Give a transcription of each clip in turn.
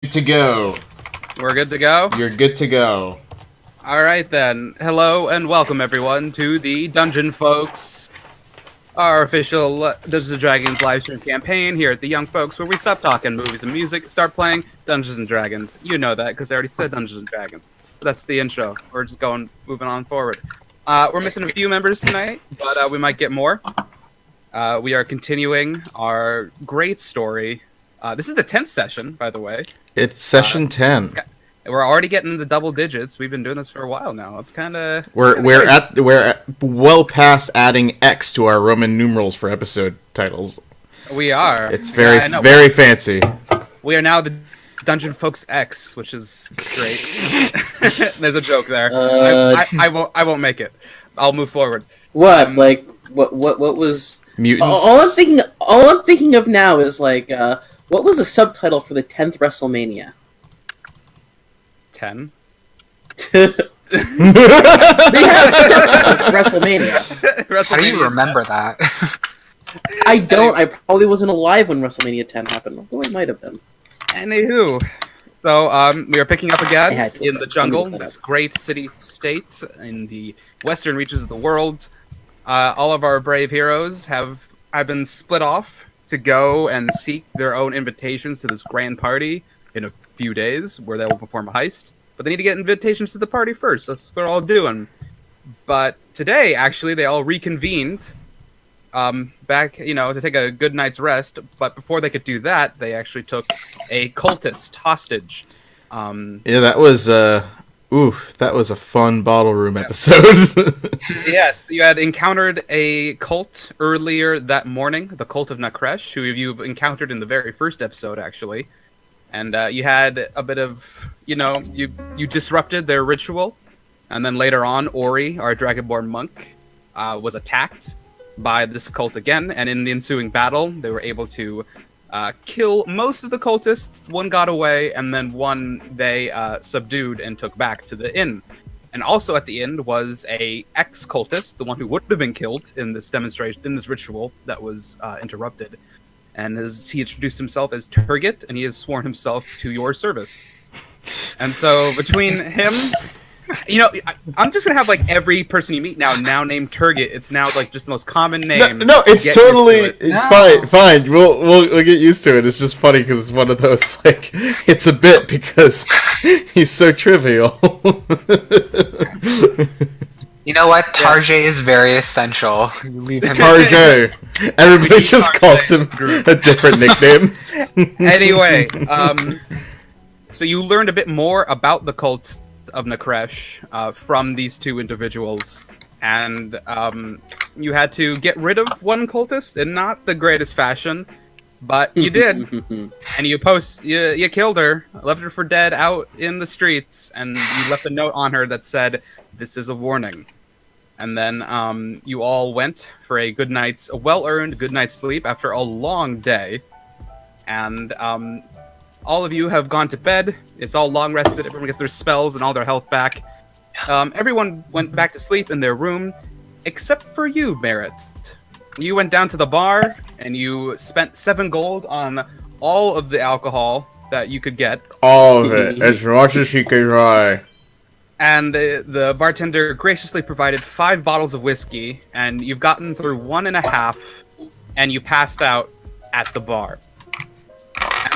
Good to go. We're good to go? You're good to go. Alright then. Hello and welcome everyone to the Dungeon Folks, our official Dungeons & Dragons live stream campaign here at the Young Folks, where we stop talking movies and music, start playing Dungeons & Dragons. You know that, because I already said Dungeons & Dragons. But that's the intro. We're just moving on forward. We're missing a few members tonight, but we might get more. We are continuing our great story. This is the 10th session, by the way. It's session 10. We're already getting the double digits. We've been doing this for a while now. It's kind of we're well past adding X to our Roman numerals for episode titles. We are. It's very fancy. We are now the Dungeon Folks X, which is great. There's a joke there. I won't make it. I'll move forward. What? What was mutants? All I'm thinking of now is what was the subtitle for the 10th WrestleMania? 10? They have subtitles for WrestleMania. How do you remember that? I don't. I probably wasn't alive when WrestleMania 10 happened, although I might have been. Anywho, so we are picking up again in the jungle, this great city-state in the western reaches of the world. All of our brave heroes have been split off to go and seek their own invitations to this grand party in a few days, where they will perform a heist. But they need to get invitations to the party first. That's what they're all doing. But today, actually, they all reconvened back, to take a good night's rest. But before they could do that, they actually took a cultist hostage. Yeah, that was a fun bottle room episode. Yes, you had encountered a cult earlier that morning, the Cult of Nakresh, who you've encountered in the very first episode, actually. And you had a bit of, you disrupted their ritual. And then later on, Ori, our Dragonborn monk, was attacked by this cult again. And in the ensuing battle, they were able to kill most of the cultists. One got away, and then one they subdued and took back to the inn. And also at the inn was a ex-cultist, the one who would have been killed in this demonstration, in this ritual that was interrupted. And he introduced himself as Turgid, and he has sworn himself to your service. And so between him, I'm just gonna have every person you meet now named Turgid. It's now just the most common name. No, it's totally fine. We'll get used to it. It's just funny because it's one of those it's a bit because he's so trivial. You know what? Tarjay is very essential. You leave him. Tarjay. Everybody just calls him a different nickname. Anyway, so you learned a bit more about the cult of Nakresh from these two individuals, and you had to get rid of one cultist in not the greatest fashion, but you did. And you killed her, left her for dead out in the streets, and you left a note on her that said, "This is a warning." And then you all went for a well-earned good night's sleep after a long day, and all of you have gone to bed. It's all long rested. Everyone gets their spells and all their health back. Everyone went back to sleep in their room, except for you, Merritt. You went down to the bar and you spent 7 gold on all of the alcohol that you could get. All of it, as much as he could try. And the bartender graciously provided 5 bottles of whiskey, and you've gotten through 1.5, and you passed out at the bar.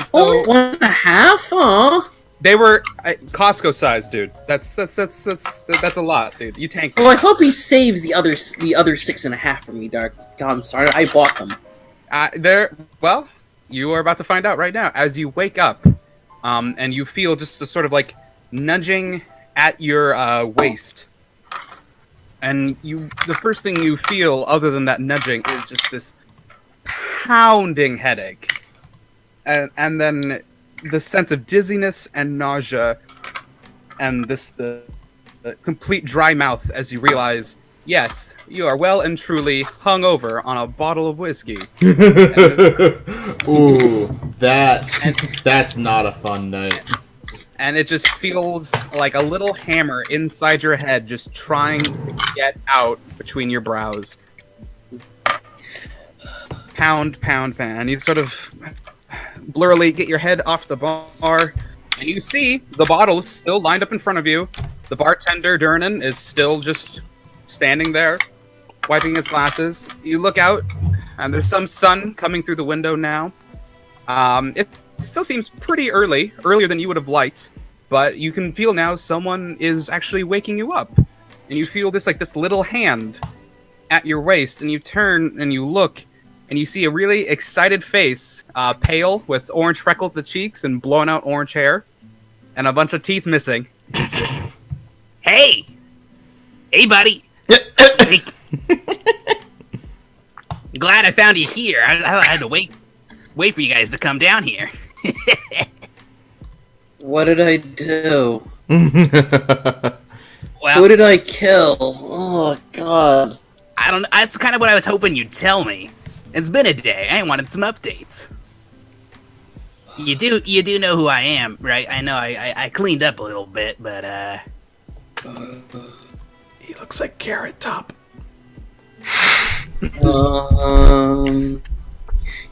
So, 1.5? Aw. They were Costco size, dude. That's a lot, dude. You tanked. Well, I hope he saves the other 6.5 for me, Dark. God, I'm sorry, I bought them. Well, you are about to find out right now. As you wake up, and you feel just a sort of nudging at your waist, and the first thing you feel, other than that nudging, is just this pounding headache. And then the sense of dizziness and nausea, and the complete dry mouth as you realize, yes, you are well and truly hungover on a bottle of whiskey. Ooh, that's not a fun night. And it just feels like a little hammer inside your head, just trying to get out between your brows. Pound, pound, pound. You sort of blurrily get your head off the bar, And you see the bottles still lined up in front of you. The bartender, Durnan, is still just standing there, wiping his glasses. You look out, and there's some sun coming through the window now. It still seems pretty early, earlier than you would have liked, but you can feel now someone is actually waking you up. And you feel this little hand at your waist, and you turn and you look, and you see a really excited face, pale, with orange freckles to the cheeks and blown out orange hair, and a bunch of teeth missing. Hey! Hey, buddy! Glad I found you here. I had to wait for you guys to come down here. What did I do? Well, Who did I kill? Oh, God. I don't. That's kind of what I was hoping you'd tell me. It's been a day. I wanted some updates. You do know who I am, right? I know I cleaned up a little bit, but He looks like Carrot Top.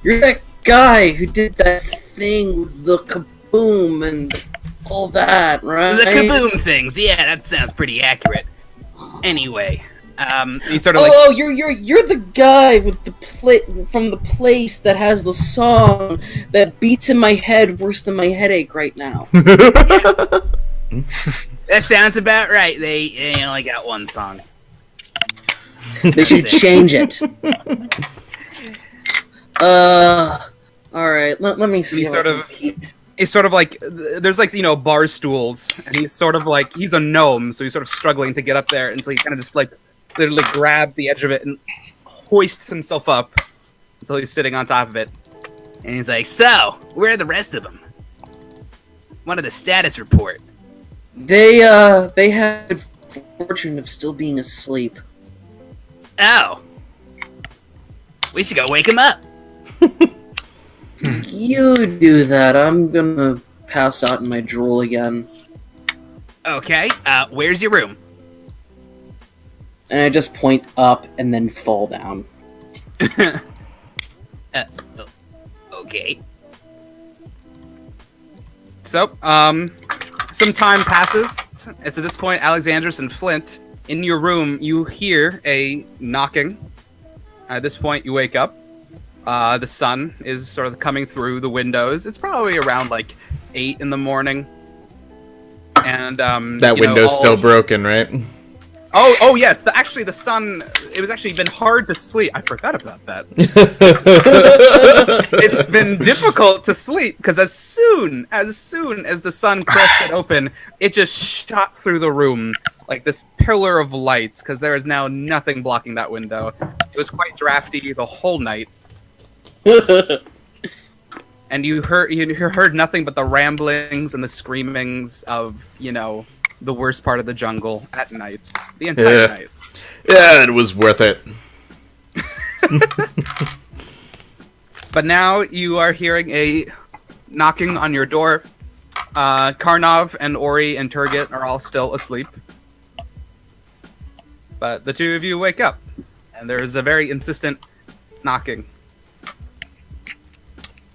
You're that guy who did that thing with the kaboom and all that, right? the kaboom things. Yeah, that sounds pretty accurate. Anyway, He sort of Oh, you're the guy with the from the place that has the song that beats in my head worse than my headache right now. that sounds about right. They only got one song. They should change it. Alright, let me see. He's sort of like, there's bar stools, and he's sort of like, he's a gnome, so he's sort of struggling to get up there, and so he kind of just literally grabs the edge of it and hoists himself up until he's sitting on top of it. And he's like, "So, where are the rest of them? What are the status report?" They had the fortune of still being asleep. Oh, we should go wake him up. You do that. I'm gonna pass out in my drool again. Okay. Where's your room? And I just point up and then fall down. Okay. So, some time passes. It's at this point, Alexandros and Flint, in your room, you hear a knocking. At this point, you wake up. The sun is sort of coming through the windows. It's probably around 8 in the morning. And That window's still broken, right? Oh yes. The sun. It was actually been hard to sleep. I forgot about that. It's been difficult to sleep because as soon as the sun crested open, it just shot through the room like this pillar of light. Because there is now nothing blocking that window. It was quite drafty the whole night. And you heard nothing but the ramblings and the screamings of the worst part of the jungle at night, the entire night. Yeah, it was worth it. But now you are hearing a knocking on your door. Karnov and Ori and Turgid are all still asleep. But the two of you wake up, and there is a very insistent knocking.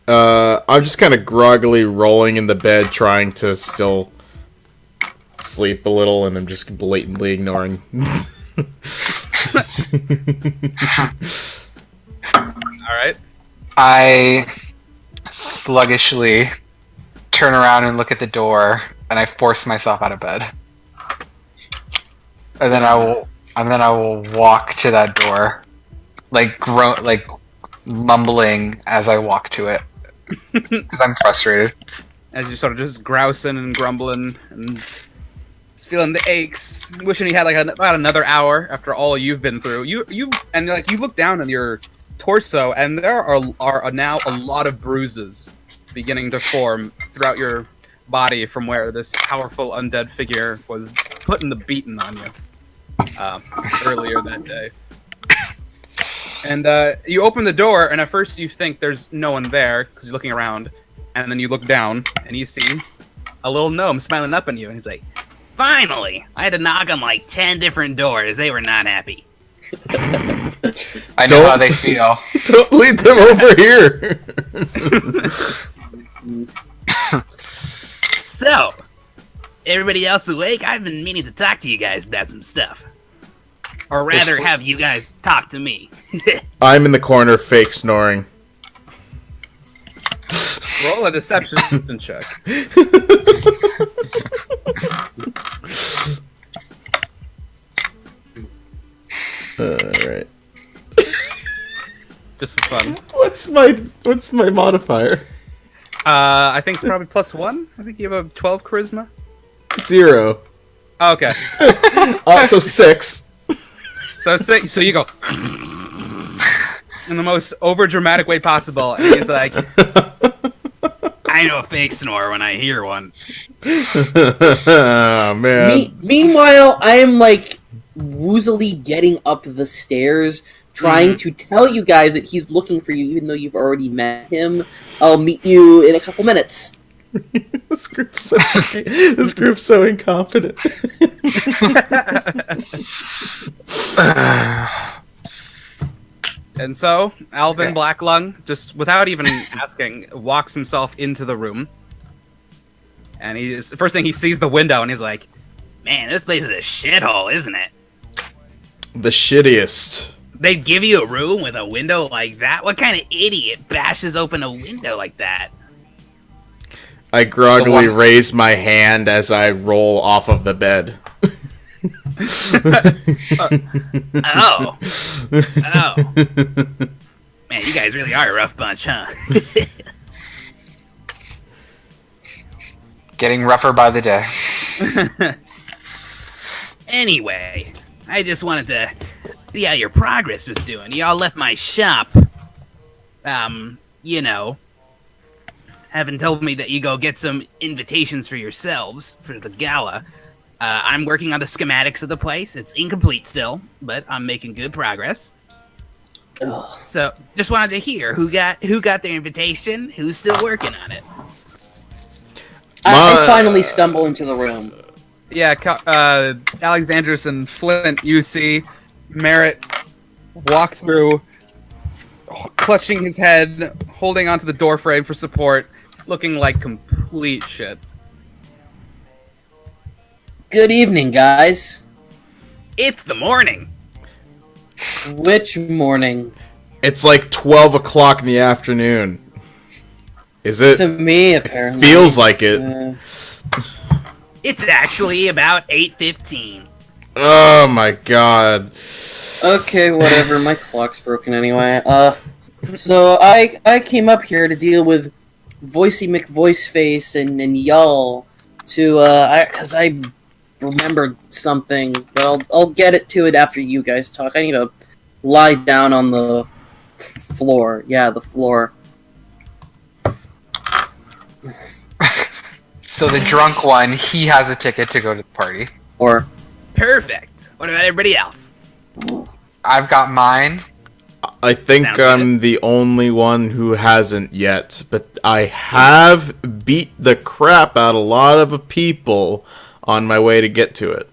I'm just kind of groggily rolling in the bed, trying to still sleep a little, and I'm just blatantly ignoring. Alright. I sluggishly turn around and look at the door, and I force myself out of bed. And then I will walk to that door, mumbling as I walk to it, because I'm frustrated. As you sort of just grousing and grumbling and just feeling the aches, wishing you had about another hour after all you've been through. You look down on your torso, and there are now a lot of bruises beginning to form throughout your body from where this powerful undead figure was putting the beating on you earlier that day. And you open the door, and at first you think there's no one there because you're looking around, and then you look down and you see a little gnome smiling up at you, and he's like, Finally! I had to knock on 10 different doors. They were not happy. I know how they feel. Don't lead them over here. So, everybody else awake? I've been meaning to talk to you guys about some stuff. Or rather, have you guys talk to me. I'm in the corner, fake snoring. Roll a deception check. Alright. Just for fun. What's my modifier? I think it's probably +1. I think you have a 12 charisma. 0. Oh, okay. So 6. So you go in the most over-dramatic way possible, and he's like, I know a fake snore when I hear one. Oh, man. Meanwhile, I am like woozily getting up the stairs, trying to tell you guys that he's looking for you, even though you've already met him. I'll meet you in a couple minutes. This group's so incompetent. And so, Alvin Blacklung, just without even asking, walks himself into the room. And first thing he sees the window, and he's like, Man, this place is a shithole, isn't it? The shittiest. They'd give you a room with a window like that? What kind of idiot bashes open a window like that? I groggily raise my hand as I roll off of the bed. Oh. Man, you guys really are a rough bunch, huh? Getting rougher by the day. Anyway, I just wanted to see how your progress was doing. Y'all left my shop, having told me that you go get some invitations for yourselves for the gala. I'm working on the schematics of the place. It's incomplete still, but I'm making good progress. Ugh. So, just wanted to hear who got their invitation, who's still working on it. I finally stumble into the room. yeah, Alexandros and Flint, you see Merritt walk through, clutching his head, holding onto the doorframe for support, looking like complete shit. Good evening, guys. It's the morning. Which morning? It's like 12 o'clock in the afternoon. Is it? To me, apparently. Feels like it. It's actually about 8:15. Oh my god. Okay, whatever. My clock's broken anyway. So I came up here to deal with Voicey McVoiceface and y'all because I remembered something, but I'll get it to it after you guys talk. I need to lie down on the floor. Yeah, the floor. So the drunk one, he has a ticket to go to the party. Or Perfect. What about everybody else? I've got mine. I think Sounds I'm the only one who hasn't yet, but I have beat the crap out a lot of people on my way to get to it.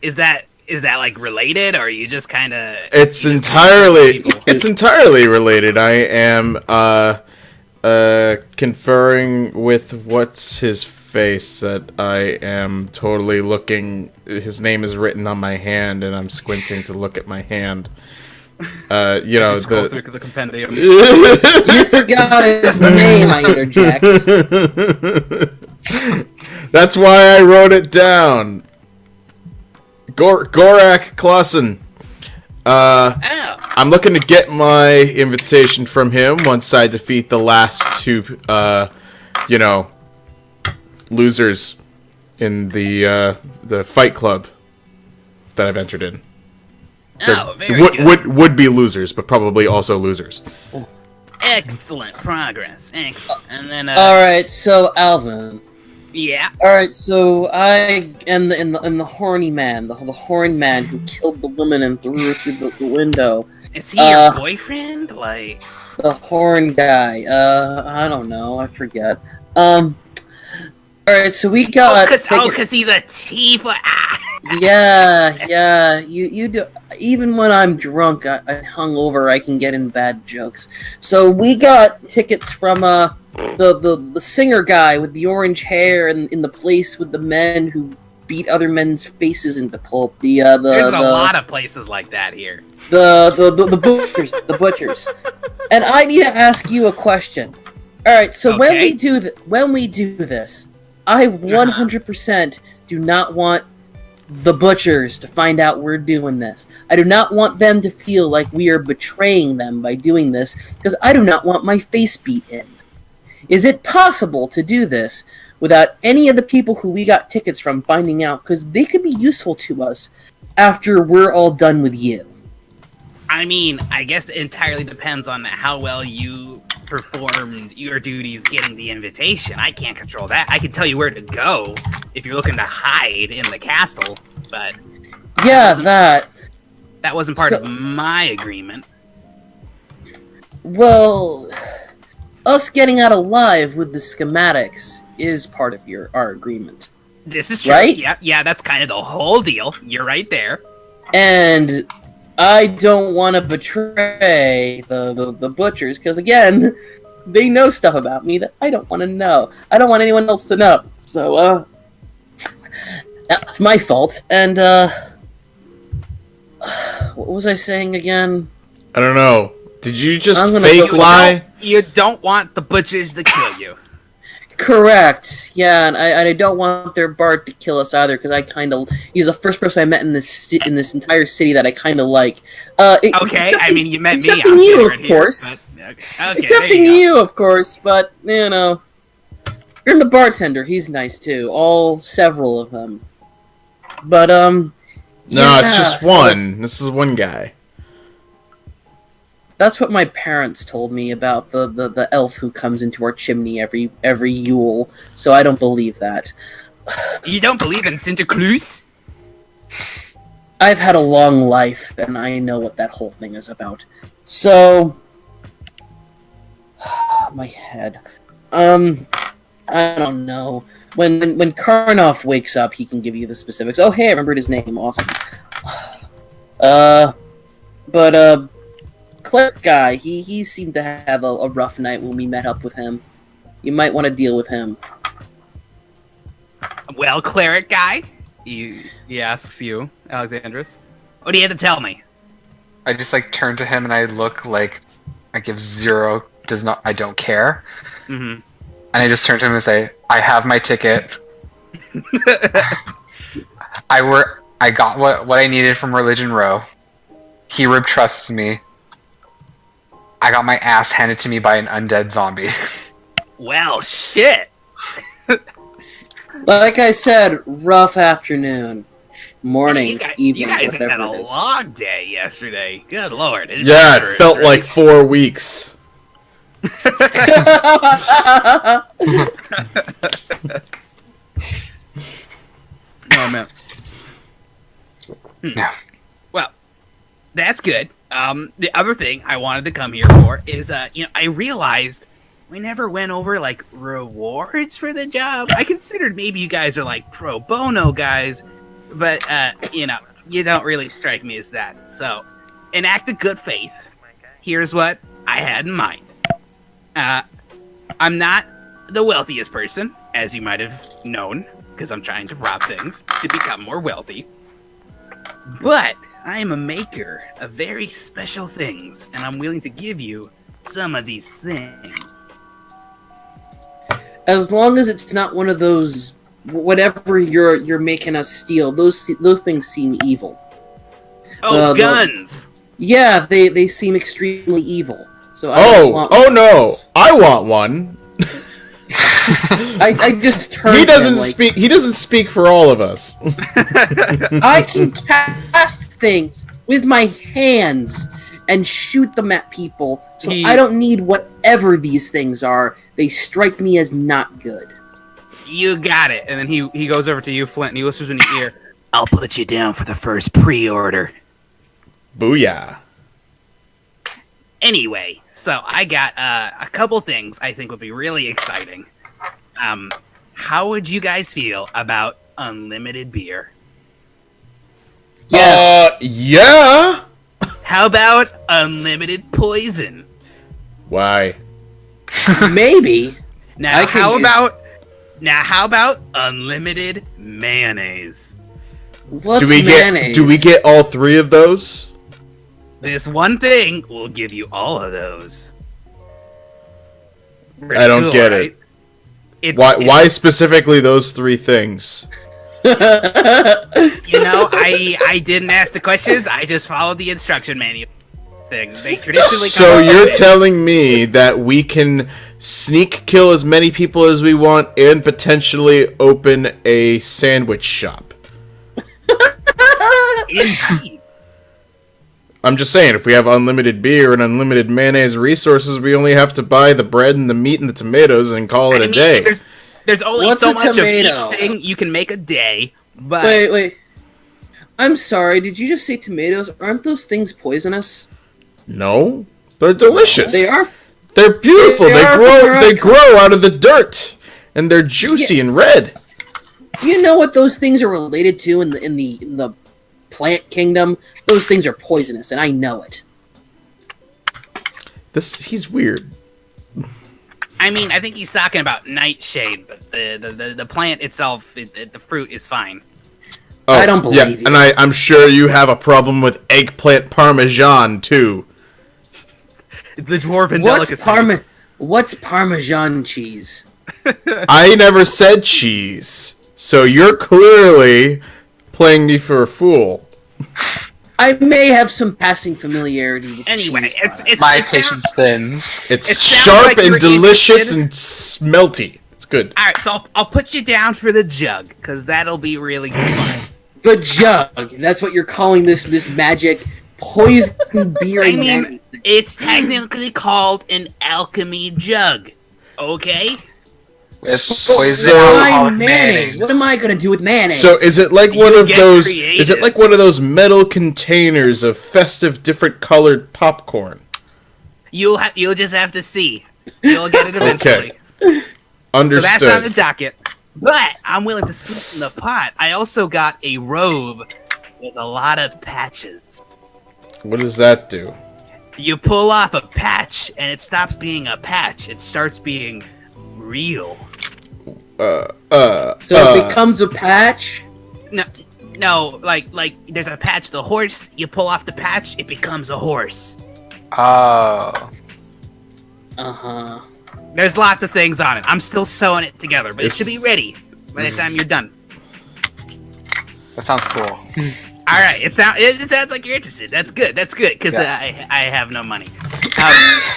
Is that like related, or are you just kind of? It's entirely related. I am conferring with what's his face that I am totally looking. His name is written on my hand, and I'm squinting to look at my hand. Scroll through the compendium. you forgot his name, I interject. That's why I wrote it down. Gorak Clausen. I'm looking to get my invitation from him once I defeat the last two, losers in the fight club that I've entered in. Would be losers, but probably also losers. Excellent progress. Excellent. And then, Alright, so Alvin. Yeah. Alright, so I and the horny man, the horny man who killed the woman and threw her through the window. Is he your boyfriend? Like the horn guy. I don't know. I forget. Alright, so we got. Because he's a Tifa. Yeah. You do. Even when I'm drunk, I hungover, I can get in bad jokes. So we got tickets from the singer guy with the orange hair and in the place with the men who beat other men's faces into pulp. There's a lot of places like that here. The butchers. And I need to ask you a question. All right, so when we do this, I 100% do not want the butchers to find out we're doing this. I do not want them to feel like we are betraying them by doing this, because I do not want my face beat in. Is it possible to do this without any of the people who we got tickets from finding out? Because they could be useful to us after we're all done with you. I mean, I guess it entirely depends on how well you performed your duties getting the invitation. I can't control that. I can tell you where to go if you're looking to hide in the castle, but... Yeah, that wasn't part of my agreement. Well, us getting out alive with the schematics is part of our agreement. This is true. Right? Yeah, that's kind of the whole deal. You're right there. And I don't want to betray the butchers, because again, they know stuff about me that I don't want to know. I don't want anyone else to know. So, that's my fault. And, what was I saying again? I don't know. Did you just I'm gonna fake go- lie? You don't want the butchers to kill you. Correct. Yeah, and I don't want their bard to kill us either, because he's the first person I met in this entire city that I kind of like. Okay, I mean, you met me. Excepting you, of course. Excepting you, of course, but, you know. You're the bartender, he's nice too. Several of them. But, No, it's just one. This is one guy. That's what my parents told me about the elf who comes into our chimney every Yule, so I don't believe that. You don't believe in Santa Cruz? I've had a long life, and I know what that whole thing is about. So... my head. I don't know. When Karnoff wakes up, he can give you the specifics. Oh, hey, I remembered his name. Awesome. Clerk guy, he seemed to have a rough night when we met up with him. You might want to deal with him. Well, cleric guy, He asks you, Alexandros. what do you have to tell me? I just turn to him and I look like I give zero. I don't care. Mm-hmm. And I just turn to him and say, I have my ticket. I got what I needed from Religion Row. Hero trusts me. I got my ass handed to me by an undead zombie. Well, shit. Like I said, rough afternoon. Morning, evening, you guys had whatever a it is. long day yesterday. Good lord. Yeah, it felt like 4 weeks. Oh, man. Yeah. Well, that's good. The other thing I wanted to come here for is, I realized we never went over, rewards for the job. I considered maybe you guys are, pro bono guys, but, you don't really strike me as that. So, in act of good faith, here's what I had in mind. I'm not the wealthiest person, as you might have known, because I'm trying to rob things to become more wealthy. But I am a maker of very special things, and I'm willing to give you some of these things. As long as it's not one of those, whatever you're making us steal, those things seem evil. Oh, guns! Yeah, they seem extremely evil. So I don't want Oh no! those. I want one. I just turned. He doesn't him, speak. He doesn't speak for all of us. I can cast things with my hands and shoot them at people, so I don't need whatever these things are. They strike me as not good. You got it. And then he goes over to you, Flint, and he whispers in your ear. I'll put you down for the first pre-order. Booyah! Anyway, so I got a couple things I think would be really exciting. How would you guys feel about unlimited beer? Yes. Yeah. How about unlimited poison? Why? Maybe. Now, I can how use- about unlimited mayonnaise? What's do mayonnaise? we get all 3 of those? This one thing will give you all of those. I don't get it. Why specifically those 3 things? You know, I didn't ask the questions. I just followed the instruction manual thing. They traditionally. So come up you're with- telling me that we can sneak kill as many people as we want and potentially open a sandwich shop? Indeed. I'm just saying, if we have unlimited beer and unlimited mayonnaise resources, we only have to buy the bread and the meat and the tomatoes and call it a day. There's only What's so a much tomato? of each thing you can make a day. But Wait. I'm sorry, did you just say tomatoes? Aren't those things poisonous? No, they're delicious. They are. They're beautiful. They are from their They own grow out of the dirt, and they're juicy and red. Do you know what those things are related to in the plant kingdom? Those things are poisonous, and I know it. He's weird. I mean, I think he's talking about nightshade, but the plant itself, the fruit is fine. Oh, I don't believe you. And I'm sure you have a problem with eggplant parmesan too. The dwarven delicacy. What's Parmesan cheese? I never said cheese, so you're clearly playing me for a fool. I may have some passing familiarity with Anyway, cheese it's products. My it sounds- patience thins. It's It sounds sharp like and you're delicious interested. and smelty. It's good. All right, so I'll put you down for the jug because that'll be really fun. The jug. That's what you're calling this magic poison beer. I and mean, mayonnaise. it's technically called an alchemy jug. Okay. It's So- poison Why alcoholic mayonnaise? What am I gonna do with mayonnaise? So is it like one You of get those? creative. Is it like one of those metal containers of festive, different colored popcorn? You'll just have to see. You'll get it eventually. Okay. So Understood. that's on the docket. But I'm willing to sweeten the pot. I also got a robe with a lot of patches. What does that do? You pull off a patch, and it stops being a patch. It starts being real. So it becomes a patch. No, like there's a patch. The horse. You pull off the patch, it becomes a horse. Oh. There's lots of things on it. I'm still sewing it together, but it should be ready by the time you're done. That sounds cool. All right, it sounds like you're interested. That's good. That's good because Yeah. I have no money.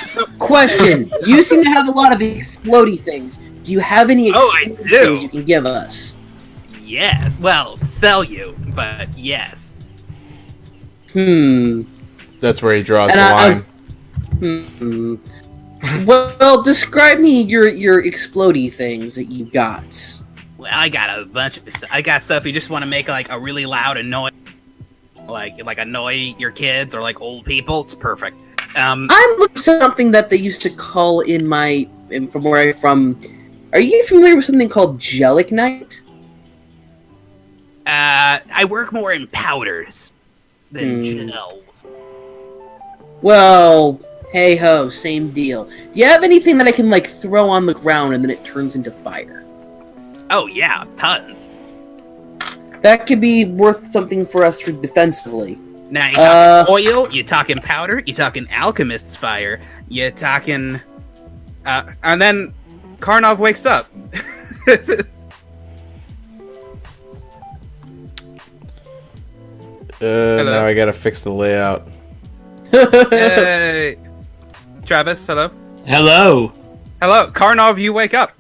So Question: you seem to have a lot of explodey things. Do you have any Oh, I explodey do. things you can give us? yeah, well, sell you, but yes. That's where he draws And the line. Well, describe me your explodey things that you got. Well, I got a bunch of stuff. I got stuff you just want to make like a really loud annoy, like annoy your kids or like old people. It's perfect. I'm looking for something that they used to call from where I'm from. Are you familiar with something called Gelignite? I work more in powders than gels. Well, hey ho, same deal. Do you have anything that I can like throw on the ground and then it turns into fire? Oh yeah, tons. That could be worth something for us for defensively. Now you talking oil, you talking powder, you talking alchemist's fire, you talking, and then Karnov wakes up. Now I gotta fix the layout. Hey, Travis, hello. Hello. Hello, Karnov. You wake up.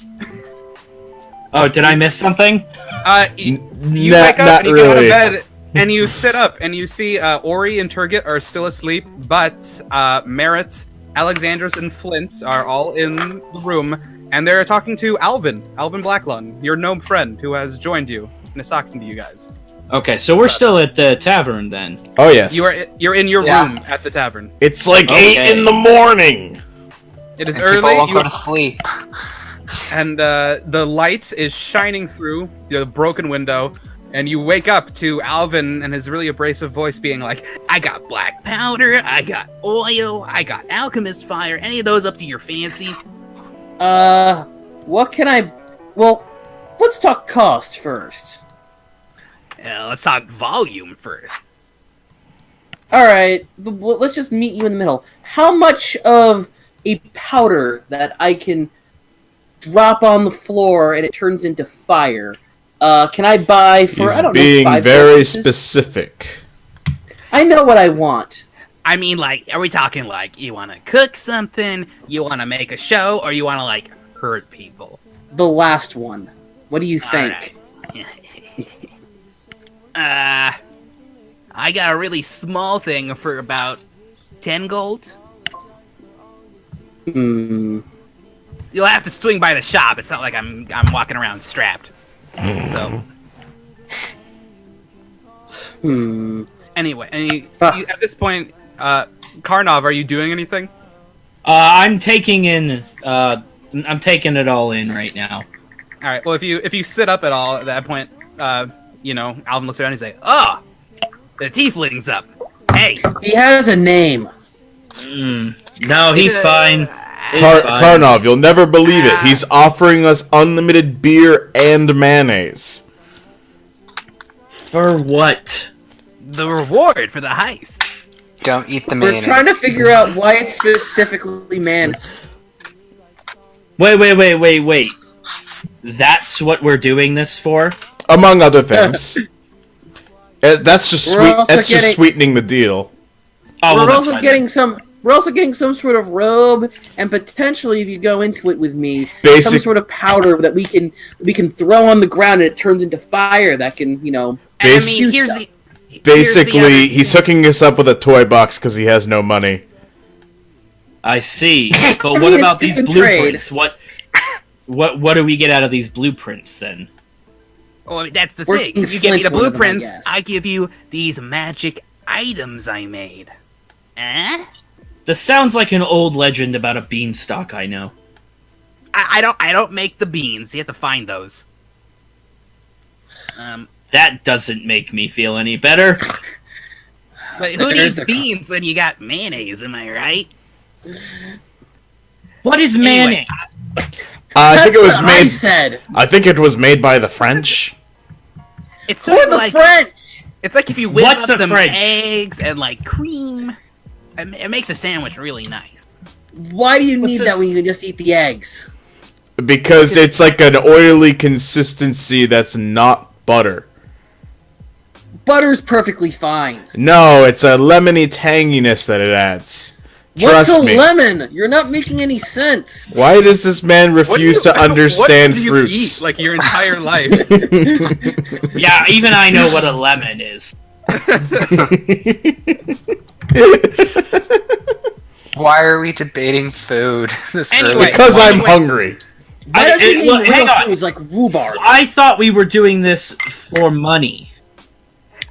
Oh, did I miss something? You wake up and you get out of bed and you sit up and you see Ori and Turgid are still asleep, but Merritt, Alexandros, and Flint are all in the room and they're talking to Alvin Blacklung, your gnome friend who has joined you and is talking to you guys. Okay, so we're still at the tavern then. Oh yes. You're in your room at the tavern. It's like Okay. 8 in the morning. It is And people early. won't go to sleep. And the light is shining through the broken window, and you wake up to Alvin and his really abrasive voice being like, I got black powder, I got oil, I got alchemist fire, any of those up to your fancy? what can I... Well, let's talk cost first. Let's talk volume first. Alright, let's just meet you in the middle. How much of a powder that I can drop on the floor and it turns into fire can I buy for, He's I don't know, being 5 very pieces? specific. I know what I want. I mean, like, are we talking like you want to cook something, you want to make a show, or you want to like hurt people? The last one. What do you think? Alright. I got a really small thing for about 10 gold. Hmm. You'll have to swing by the shop. It's not like I'm walking around strapped. So anyway, at this point, Karnov, are you doing anything? I'm taking it all in right now. All right. Well, if you sit up at all at that point, Alvin looks around and he's like, "Oh, the tiefling's up. Hey, He has a name. No, he's fine. He's fine. Karnov, you'll never believe it. He's offering us unlimited beer and mayonnaise. For what? the reward for the heist." Don't eat the We're mayonnaise. trying to figure out why it's specifically mayonnaise. Wait. That's what we're doing this for? Among other things. That's just We're also just getting- sweetening the deal. Oh, well, we're that's also fine getting some. We're also getting some sort of robe, and potentially, if you go into it with me, some Basic- sort of powder that we can throw on the ground and it turns into fire. That can, And I Bas- mean, here's the Basically, he's hooking us up with a toy box because he has no money. I see. But mean, what it's about these give and trade. blueprints? What do we get out of these blueprints then? Well, I mean, that's the We're thing. getting You give me the flint one of them, I blueprints, guess. I give you these magic items I made. Eh? This sounds like an old legend about a beanstalk I know. I don't make the beans. You have to find those. That doesn't make me feel any better. But who There's needs the- beans when you got mayonnaise? Am I right? What is Anyway. mayonnaise? I think it was I made. said. I think it was made by the French. It's Who just are the like French? it's like if you whip What's up the some French? eggs and like cream. It makes a sandwich really nice. Why do you need this? that when you can just eat the eggs? Because it's like an oily consistency that's not butter. Butter's perfectly fine. No, it's a lemony tanginess that it adds. What's Trust a me. lemon? You're not making any sense. Why does this man refuse to understand what do you fruits? eat like your entire life? Yeah, even I know what a lemon is. Why are we debating food this Anyway. early? Because I'm Anyway. hungry. Why don't you look, eat real hang on. foods like rhubarb? I thought we were doing this for money.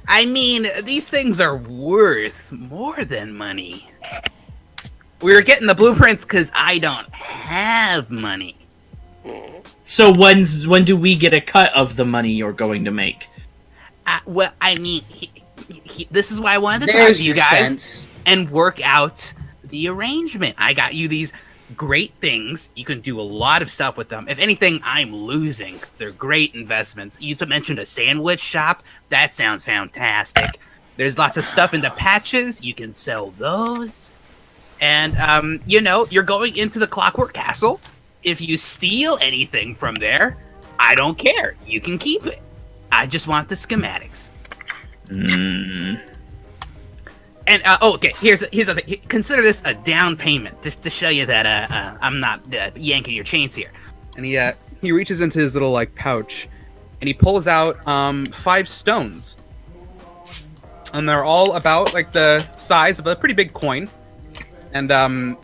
I mean, these things are worth more than money. We were getting the blueprints because I don't have money. So when do we get a cut of the money you're going to make? Well, I mean, this is why I wanted to talk There's to you your guys sense. and work out the arrangement. I got you these great things. You can do a lot of stuff with them. If anything, I'm losing. They're great investments. You mentioned a sandwich shop. That sounds fantastic. There's lots of stuff in the patches. You can sell those. And, you're going into the Clockwork Castle. If you steal anything from there, I don't care. You can keep it. I just want the schematics. And okay, here's the thing. Consider this a down payment, just to show you that I'm not yanking your chains here. And he reaches into his little like pouch, and he pulls out 5 stones, and they're all about like the size of a pretty big coin, and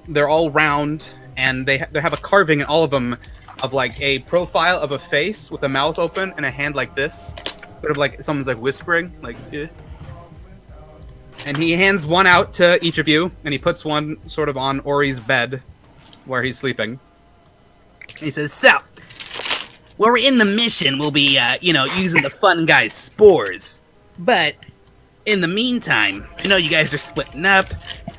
they're all round, and they have a carving in all of them of like a profile of a face with a mouth open and a hand like this, sort of like someone's like whispering, like. Eh. And he hands one out to each of you, and he puts one sort of on Ori's bed, where he's sleeping. He says, "So, when we're in the mission, we'll be, using the fun guy's spores. But in the meantime, I know you guys are splitting up.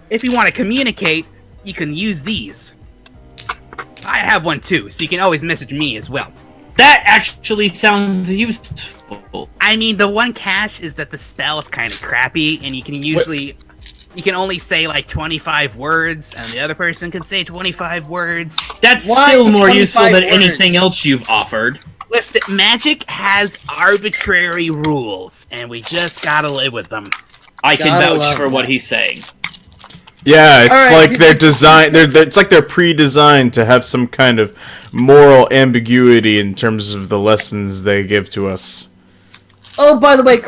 If you want to communicate, you can use these. I have one too, so you can always message me as well. That actually sounds useful. I mean, the one catch is that the spell is kind of crappy, and you can usually... You can only say, like, 25 words, and the other person can say 25 words. That's Why still more 25 useful than words? anything else you've offered. Listen, magic has arbitrary rules, and we just gotta live with them. I can Gotta vouch love for what that. he's saying. Yeah, it's Alright, like did they're you- designed. It's like they're pre-designed to have some kind of moral ambiguity in terms of the lessons they give to us. Oh, by the way,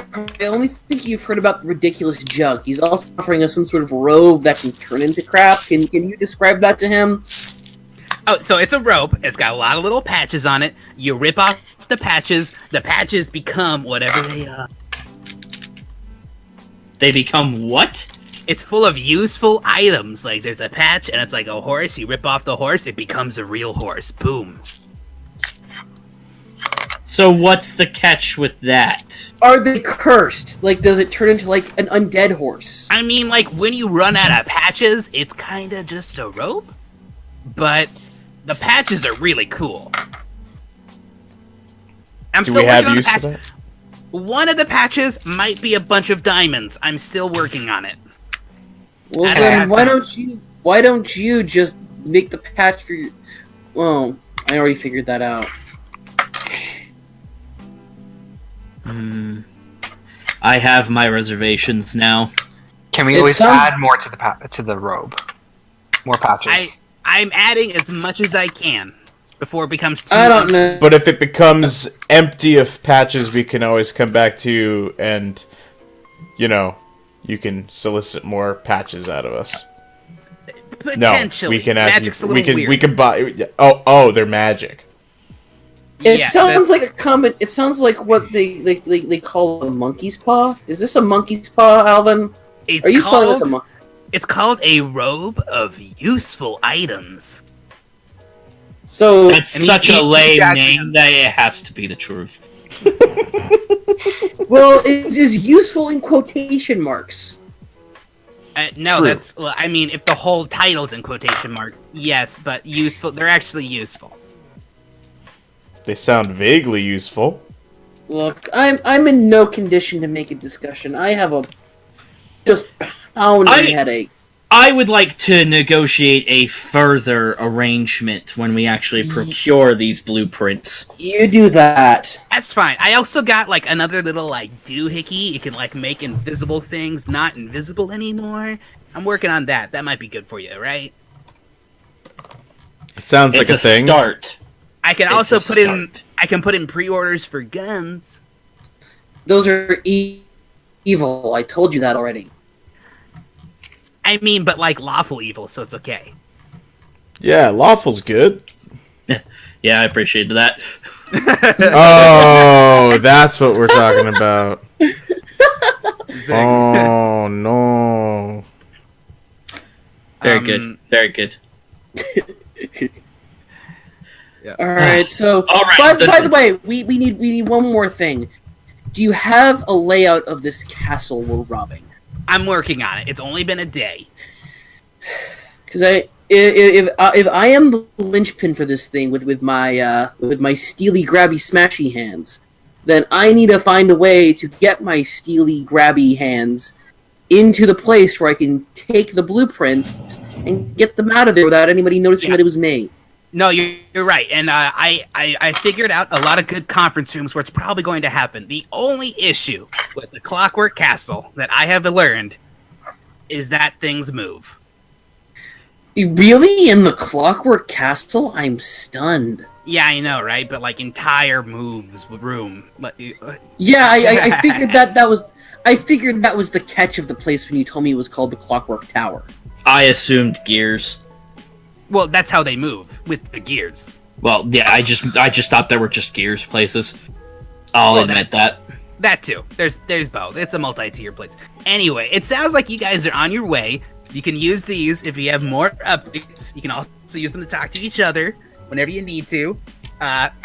I only think you've heard about the ridiculous jug. He's also offering us some sort of robe that can turn into crap. Can you describe that to him? Oh, so it's a rope. It's got a lot of little patches on it. You rip off the patches become whatever they are. They become what? It's full of useful items. Like, there's a patch, and it's like a horse. You rip off the horse, it becomes a real horse. Boom. So what's the catch with that? Are they cursed? Like, does it turn into, like, an undead horse? I mean, like, when you run out of patches, it's kind of just a rope. But the patches are really cool. I'm Do still we have working on the use for patch. that? One of the patches might be a bunch of diamonds. I'm still working on it. Well, I then have why don't you just make the patch for your... Well, I already figured that out. I have my reservations now. Can we It always sounds- add more to the robe? More patches. I'm adding as much as I can before it becomes too... I don't know. But if it becomes empty of patches, we can always come back to you and, you know, you can solicit more patches out of us. No, Potentially. we can ask Magic's a you, little weird. we can buy. Oh, they're magic. It Yeah, sounds like a common. It sounds like what they call a monkey's paw. Is this a monkey's paw, Alvin? it's Are you selling us a called, monkey? It's called a robe of useful items. So That's And such he- a lame he- name that it has to be the truth. well, it is useful in quotation marks. No, True. that's... Well, I mean, if the whole title's in quotation marks, yes, but useful. They're actually useful. They sound vaguely useful. Look, I'm in no condition to make a discussion. I have a just pounding headache. I would like to negotiate a further arrangement when we actually procure these blueprints. You do that. That's fine. I also got, like, another little, like, doohickey. It can, like, make invisible things not invisible anymore. I'm working on that. That might be good for you, right? It sounds It's like a thing. start. I can It's also a put in... start. I can put in pre-orders for guns. Those are evil. I told you that already. I mean, but, like, lawful evil, so it's okay. Yeah, lawful's good. Yeah, I appreciate that. Oh, that's what we're talking about. Oh no. Very Um, good. Very good. All right. So, All right, by the way, we need one more thing. Do you have a layout of this castle we're robbing? I'm working on it. It's only been a day. Because if I am the linchpin for this thing with my steely grabby smashy hands, then I need to find a way to get my steely grabby hands into the place where I can take the blueprints and get them out of there without anybody noticing Yeah. that it was me. No, you're right. And I figured out a lot of good conference rooms where it's probably going to happen. The only issue with the Clockwork Castle that I have learned is that things move. Really? In the Clockwork Castle? I'm stunned. Yeah, I know, right? But like entire moves with room. Yeah, I figured that was. I figured that was the catch of the place when you told me it was called the Clockwork Tower. I assumed gears. Well, that's how they move with the gears. Well, yeah, I just thought there were just gears places. I'll Well, admit that. That too. There's both. It's a multi-tier place. Anyway, it sounds like you guys are on your way. You can use these if you have more updates. You can also use them to talk to each other whenever you need to.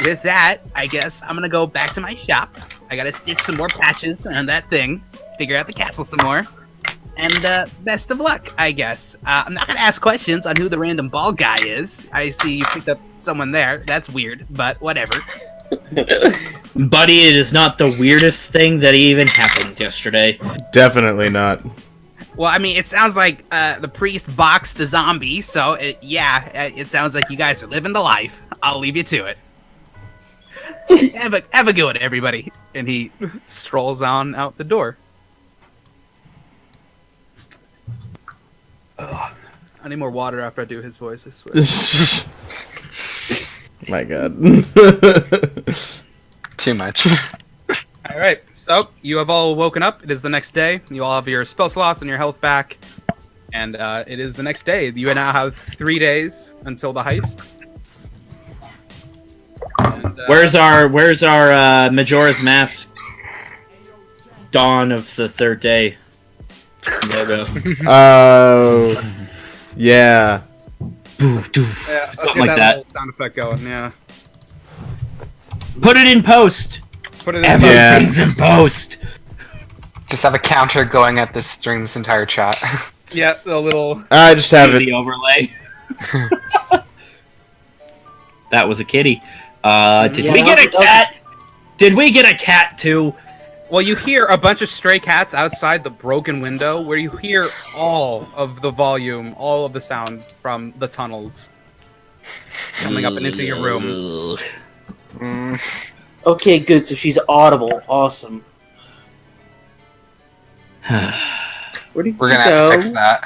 With that, I guess I'm gonna go back to my shop. I gotta stitch some more patches on that thing, figure out the castle some more, And best of luck, I guess. I'm not gonna ask questions on who the random bald guy is. I see you picked up someone there. That's weird, but whatever. Buddy, it is not the weirdest thing that even happened yesterday. Definitely not. Well, I mean, it sounds like the priest boxed a zombie, so it sounds like you guys are living the life. I'll leave you to it. Have a good one, everybody. And he strolls on out the door. Ugh. I need more water after I do his voice, I swear. My God. Too much. Alright, so you have all woken up. It is the next day. You all have your spell slots and your health back. And it is the next day. You now have 3 days until the heist. And, Where's our Majora's Mask Dawn of the Third Day logo? Oh, yeah. Boof, doof. yeah, let's Something get like that that. little sound effect going, yeah. Put it in post. Put it in Yeah. Everything's in post. Just have a counter going at this during this entire chat. Yeah, the little... I just have it. The overlay. That was a kitty. Did Yeah, we get a that was- cat? Did we get a cat too? Well, you hear a bunch of stray cats outside the broken window, where you hear all of the volume, all of the sounds from the tunnels coming up and into your room. Mm, Okay, good. So she's audible. Awesome. Where did we're you gonna have go? to fix that.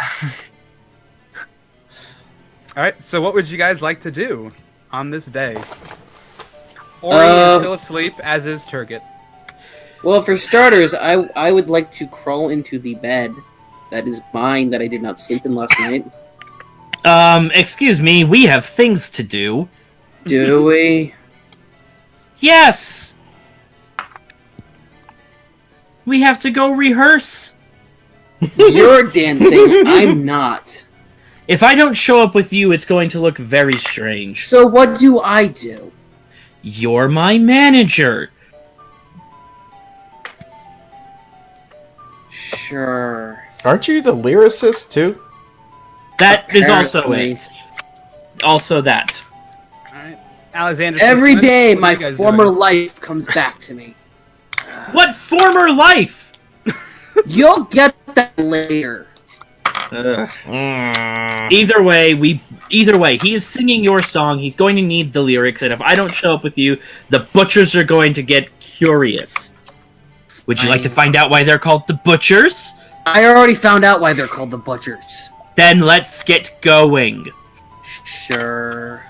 Alright, so what would you guys like to do on this day? Ori is still asleep, as is Turget. Well, for starters, I would like to crawl into the bed that is mine that I did not sleep in last night. Excuse me, we have things to do. Do we? Yes! We have to go rehearse. You're dancing. I'm not. If I don't show up with you, it's going to look very strange. So what do I do? You're my manager. Sure. Aren't you the lyricist too? That is also Apparently. it. Also that. Alright. Alexander. Every Smith, day, what are my you guys former doing? life comes back to me. What former life? You'll get that later. Ugh. Mm. Either way, he is singing your song. He's going to need the lyrics, and if I don't show up with you, the butchers are going to get curious. Would you like to find out why they're called the butchers? I already found out why they're called the Butchers. Then let's get going. Sure.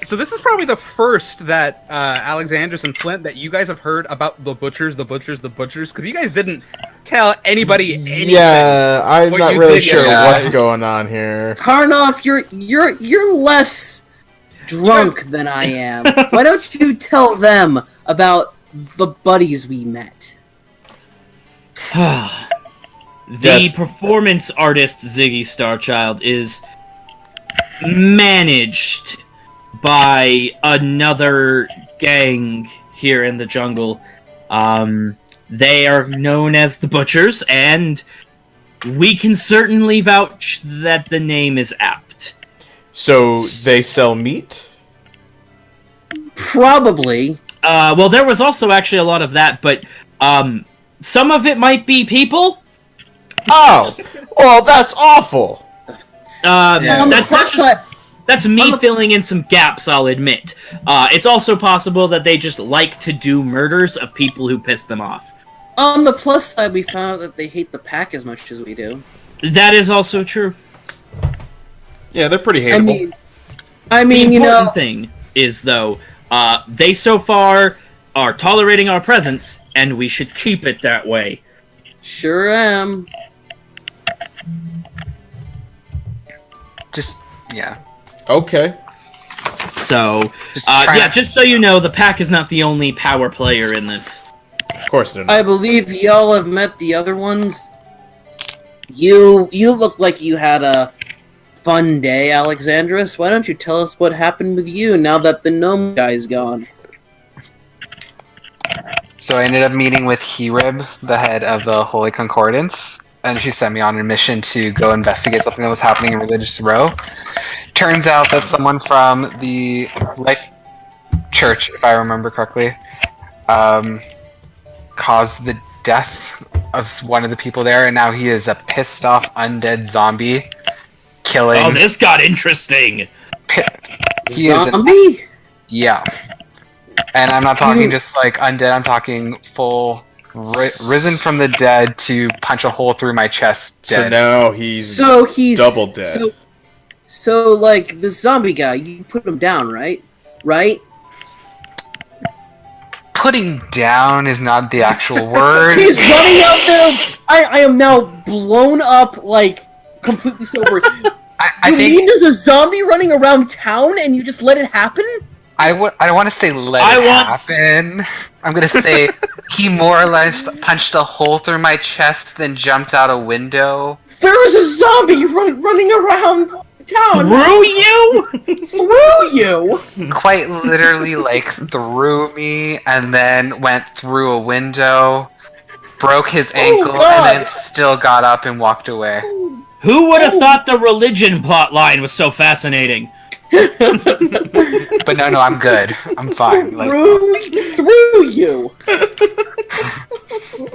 So this is probably the first that Alexandros and Flint that you guys have heard about the butchers, because you guys didn't tell anybody anything. Yeah, I'm What not you really did sure yesterday. what's going on here. Karnoff, you're less drunk than I am. Why don't you tell them about the buddies we met? The Yes. performance artist Ziggy Starchild is managed by another gang here in the jungle. They are known as the Butchers, and we can certainly vouch that the name is apt. So they sell meat? Probably. Well, there was also actually a lot of that, but some of it might be people. Oh, well, that's awful. Yeah. On the That's plus just- side, That's me I'm a- filling in some gaps, I'll admit. It's also possible that they just like to do murders of people who piss them off. on the plus side, we found out that they hate the pack as much as we do. That is also true. Yeah, they're pretty I hateable. mean, The you important know, thing is, though, they so far are tolerating our presence, and we should keep it that way. sure am. Just, yeah. Okay. So, Just try yeah, not- just so you know, the pack is not the only power player in this. Of course they're not. I believe y'all have met the other ones. You look like you had a fun day, Alexandros. Why don't you tell us what happened with you now that the gnome guy's gone? So I ended up meeting with Herib, the head of the Holy Concordance, and she sent me on a mission to go investigate something that was happening in Religious Row. Turns out that someone from the Life Church, if I remember correctly, caused the death of one of the people there, and now he is a pissed off undead zombie killing. Oh, this got interesting. He is Zombie? yeah. And I'm not talking just like undead, I'm talking full risen from the dead to punch a hole through my chest dead. So now he's double dead. So like the zombie guy, you put him down, right? Right? Putting down is not the actual word. He's running out there. I am now blown up, like completely sober. I you think mean there's a zombie running around town and you just let it happen? I don't want to say happen. I'm gonna say he more or less punched a hole through my chest, then jumped out a window. There was a zombie running around town. Through you? Through you? Quite literally, like, through me, and then went through a window, broke his ankle, and then still got up and walked away. Who would have thought the religion plot line was so fascinating? But no, I'm good. I'm fine. Like, through you.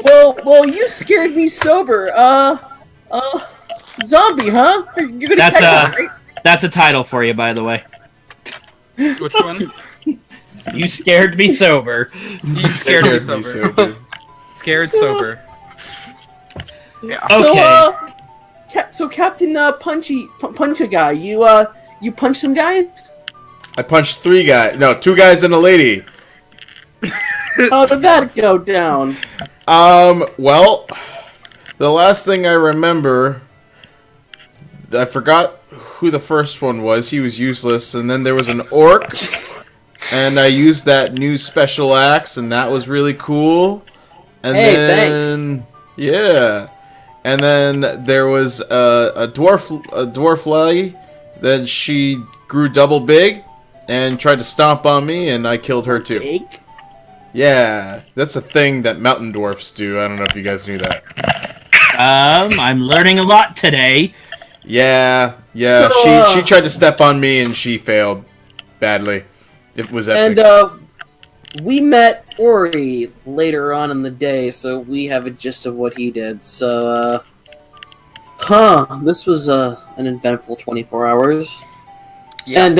well, you scared me sober. Zombie, huh? You're gonna That's catch him, right? That's a title for you, by the way. Which one? You scared me sober. You scared me sober. Scared sober. yeah. Okay. So Captain Punch a guy, you punch some guys? I punched 3 guys. No, 2 guys and a lady. How did that go down? Well, the last thing I remember, I forgot who the first one was. He was useless. And then there was an orc. And I used that new special axe, and that was really cool. And then, thanks. Yeah. And then there was a dwarf lady. Then she grew double big and tried to stomp on me, and I killed her too. Big? Yeah, that's a thing that mountain dwarfs do. I don't know if you guys knew that. I'm learning a lot today. Yeah. So, she tried to step on me, and she failed badly. It was epic. And we met Ori later on in the day, so we have a gist of what he did. So, this was an eventful 24 hours. Yeah. And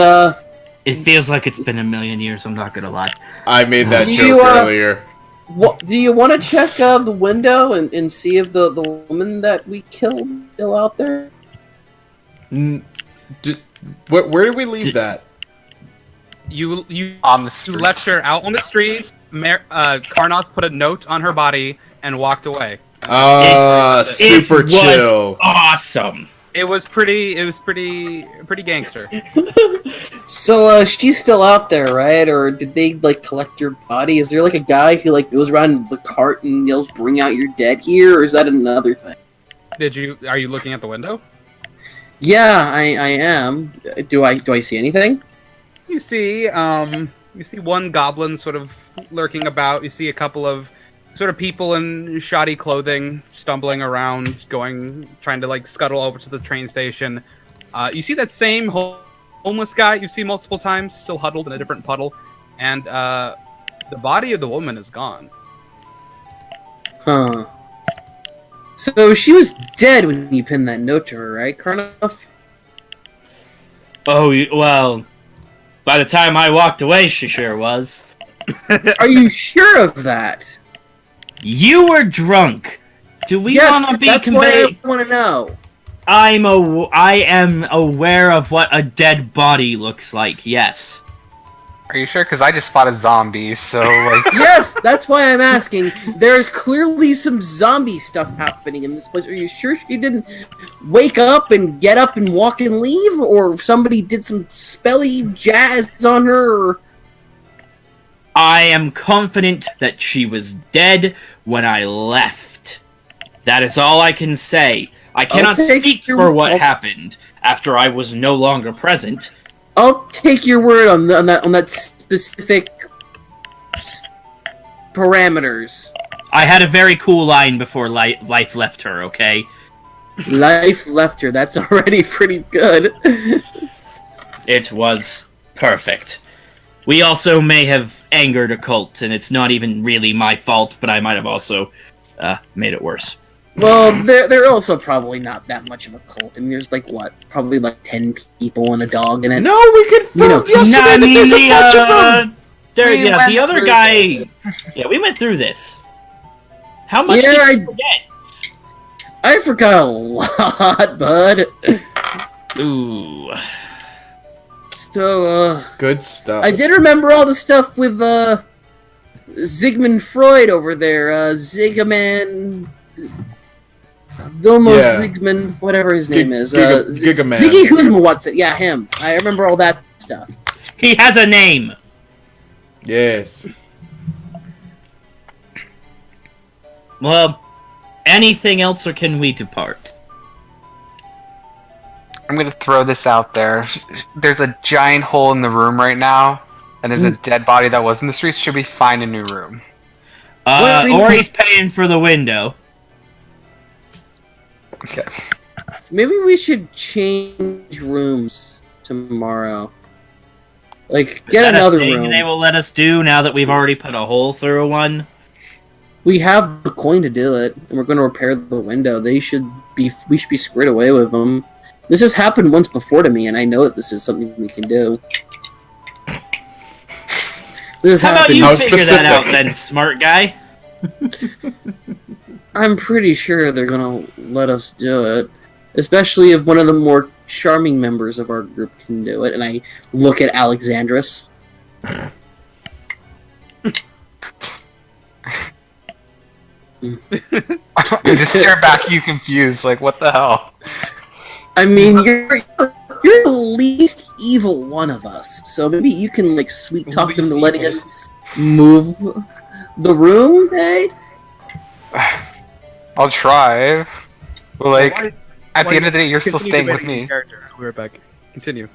It feels like it's been a million years, I'm not gonna lie. I made that You, joke earlier. what do you want to check the window and see if the woman that we killed is still out there? Where did we leave that? You On the street. left her out on the street. Karnoth put a note on her body and walked away. Super It was chill. Awesome. It was pretty gangster. So she's still out there, right? Or did they like collect your body? Is there like a guy who like goes around the cart and yells, "Bring out your dead" here, or is that another thing? Are you looking at the window? Yeah, I am. Do I see anything? You see one goblin sort of lurking about. You see a couple of sort of people in shoddy clothing stumbling around, trying to like scuttle over to the train station. You see that same homeless guy you see multiple times, still huddled in a different puddle, and the body of the woman is gone. Huh. So she was dead when you pinned that note to her, right, Karnoff? Oh, well, by the time I walked away, she sure was. Are you sure of that? You were drunk. Do we Yes, want to be that's conveyed? what I want to know. I am aware of what a dead body looks like. Yes. Are you sure? Because I just spotted zombies, so like. Yes, that's why I'm asking. There's clearly some zombie stuff happening in this place. Are you sure she didn't wake up and get up and walk and leave? Or somebody did some spelly jazz on her? Or... I am confident that she was dead when I left. That is all I can say. I cannot speak for what happened after I was no longer present. I'll take your word on that specific parameters. I had a very cool line before life left her, okay? Life left her. That's already pretty good. It was perfect. We also may have angered a cult, and it's not even really my fault, but I might have also made it worse. Well, they're also probably not that much of a cult. I mean, there's like what, probably like 10 people and a dog in it. No, we confirmed yesterday that there's a bunch of them. The other guy. Yeah, we went through this. How much did you forget? I forgot a lot, bud. Ooh. So, Good stuff. I did remember all the stuff with Sigmund Freud over there. Zigaman. Vilmos Zygmunt, whatever his name is. Gigaman. Ziggy Huzma, what's it? Yeah, him. I remember all that stuff. He has a name. Yes. Well, anything else, or can we depart? I'm gonna throw this out there. There's a giant hole in the room right now, and there's a dead body that was in the streets. Should we find a new room? Ori's paying for the window. Okay. Maybe we should change rooms tomorrow. Like, get another room. They will let us do now that we've already put a hole through one. We have the coin to do it, and we're going to repair the window. We should be squared away with them. This has happened once before to me, and I know that this is something we can do. This How about you figure that out then, smart guy? I'm pretty sure they're gonna let us do it. Especially if one of the more charming members of our group can do it. And I look at Alexandros. I just stare back at you confused, like, what the hell? I mean, you're the least evil one of us. So maybe you can, like, sweet talk them to letting us move the room, eh? I'll try. But, like, at the end of the day, you're still staying with me. We're back. Continue.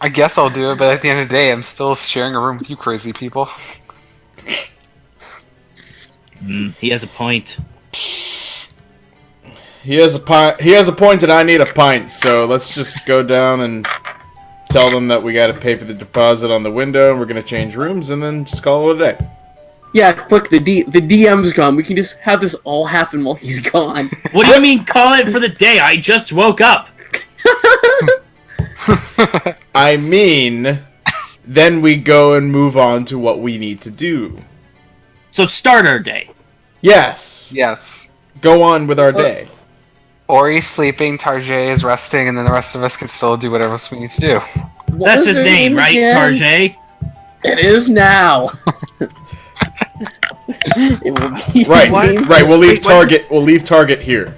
I guess I'll do it, but at the end of the day, I'm still sharing a room with you crazy people. He has a point. He has a point, and I need a pint. So let's just go down and tell them that we got to pay for the deposit on the window. And we're gonna change rooms, and then just call it a day. Yeah, quick, the DM's gone. We can just have this all happen while he's gone. What do you mean, call it for the day? I just woke up. I mean, then we go and move on to what we need to do. So start our day. Yes. Yes. Go on with our day. Ori's sleeping, Tarjay is resting, and then the rest of us can still do whatever else we need to do. That's his name, right, Tarjay? It is now. It will be right. We'll leave Target. We'll leave Target here.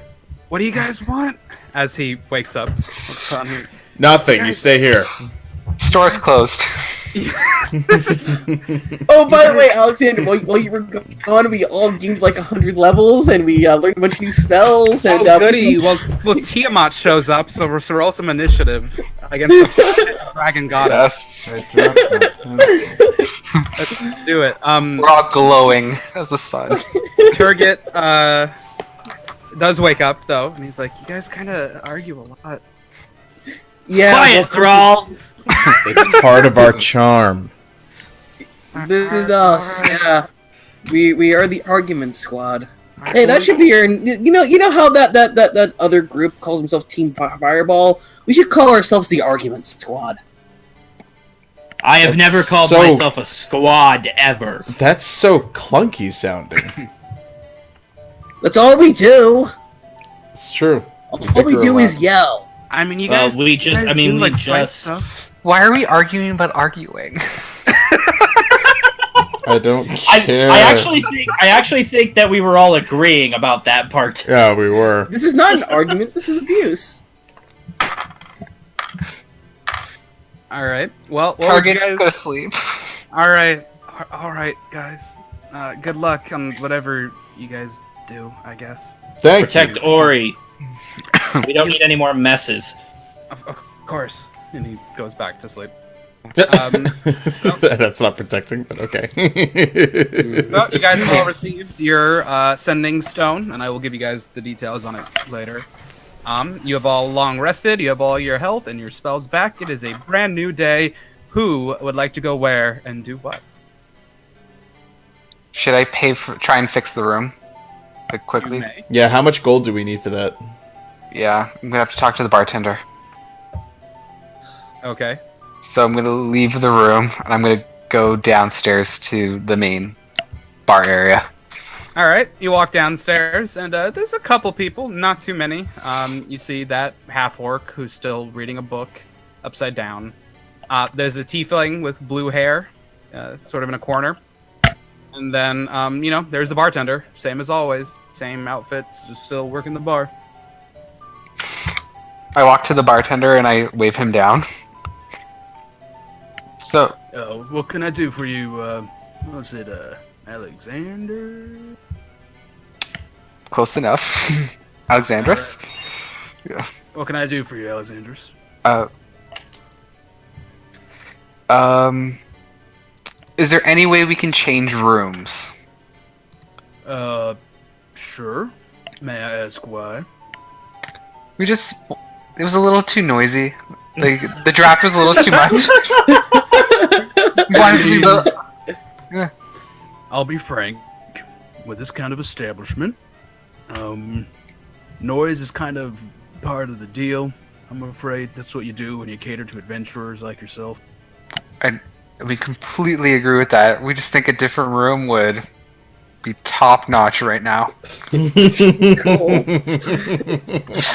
What do you guys want? As he wakes up. What's on here? Nothing. You stay here. Store's closed. Oh, by the way, Alexander, while you were gone, we all gained like 100 levels, and we learned a bunch of new spells. And goody! Well, Tiamat shows up, so we're roll some initiative against the dragon goddess. Let's do it. We're all glowing as the sun. Turget does wake up though, and he's like, "You guys kind of argue a lot." Yeah, Quiet, Thrall. It's part of our charm. This is us. Yeah, we are the argument squad. Hey, that should be your. You know how that other group calls themselves Team Fireball. We should call ourselves the Argument Squad. I have never called myself a squad ever. That's so clunky sounding. That's all we do. It's true. All we do is yell. I mean, you guys. We just. fight stuff. Why are we arguing about arguing? I don't care. I actually think that we were all agreeing about that part. Yeah, we were. This is not an argument. This is abuse. All right. Well, Target, guys... go to sleep. All right, guys. Good luck on whatever you guys do. I guess. Protect Ori. We don't need any more messes. Of course. And he goes back to sleep. So, That's not protecting, but okay. so you guys have all received your sending stone, and I will give you guys the details on it later. You have all long rested. You have all your health and your spells back. It is a brand new day. Who would like to go where and do what? Should I try and fix the room? Like You quickly? may. Yeah, how much gold do we need for that? Yeah, I'm gonna have to talk to the bartender. Okay. So I'm gonna leave the room and I'm gonna go downstairs to the main bar area. All right. You walk downstairs, and there's a couple people, not too many. You see that half-orc who's still reading a book, upside down. There's a tiefling with blue hair, sort of in a corner. And then, there's the bartender, same as always, same outfit, just still working the bar. I walk to the bartender and I wave him down. So, What can I do for you? Was it Alexander? close enough. Alexandros? What can I do for you, Alexanders? Is there any way we can change rooms? Sure. May I ask why? It was a little too noisy. Like, the draft was a little too much. We wanted to be the... I'll be frank. With this kind of establishment, noise is kind of part of the deal. I'm afraid that's what you do when you cater to adventurers like yourself. We completely agree with that. We just think a different room would be top notch right now. Cool.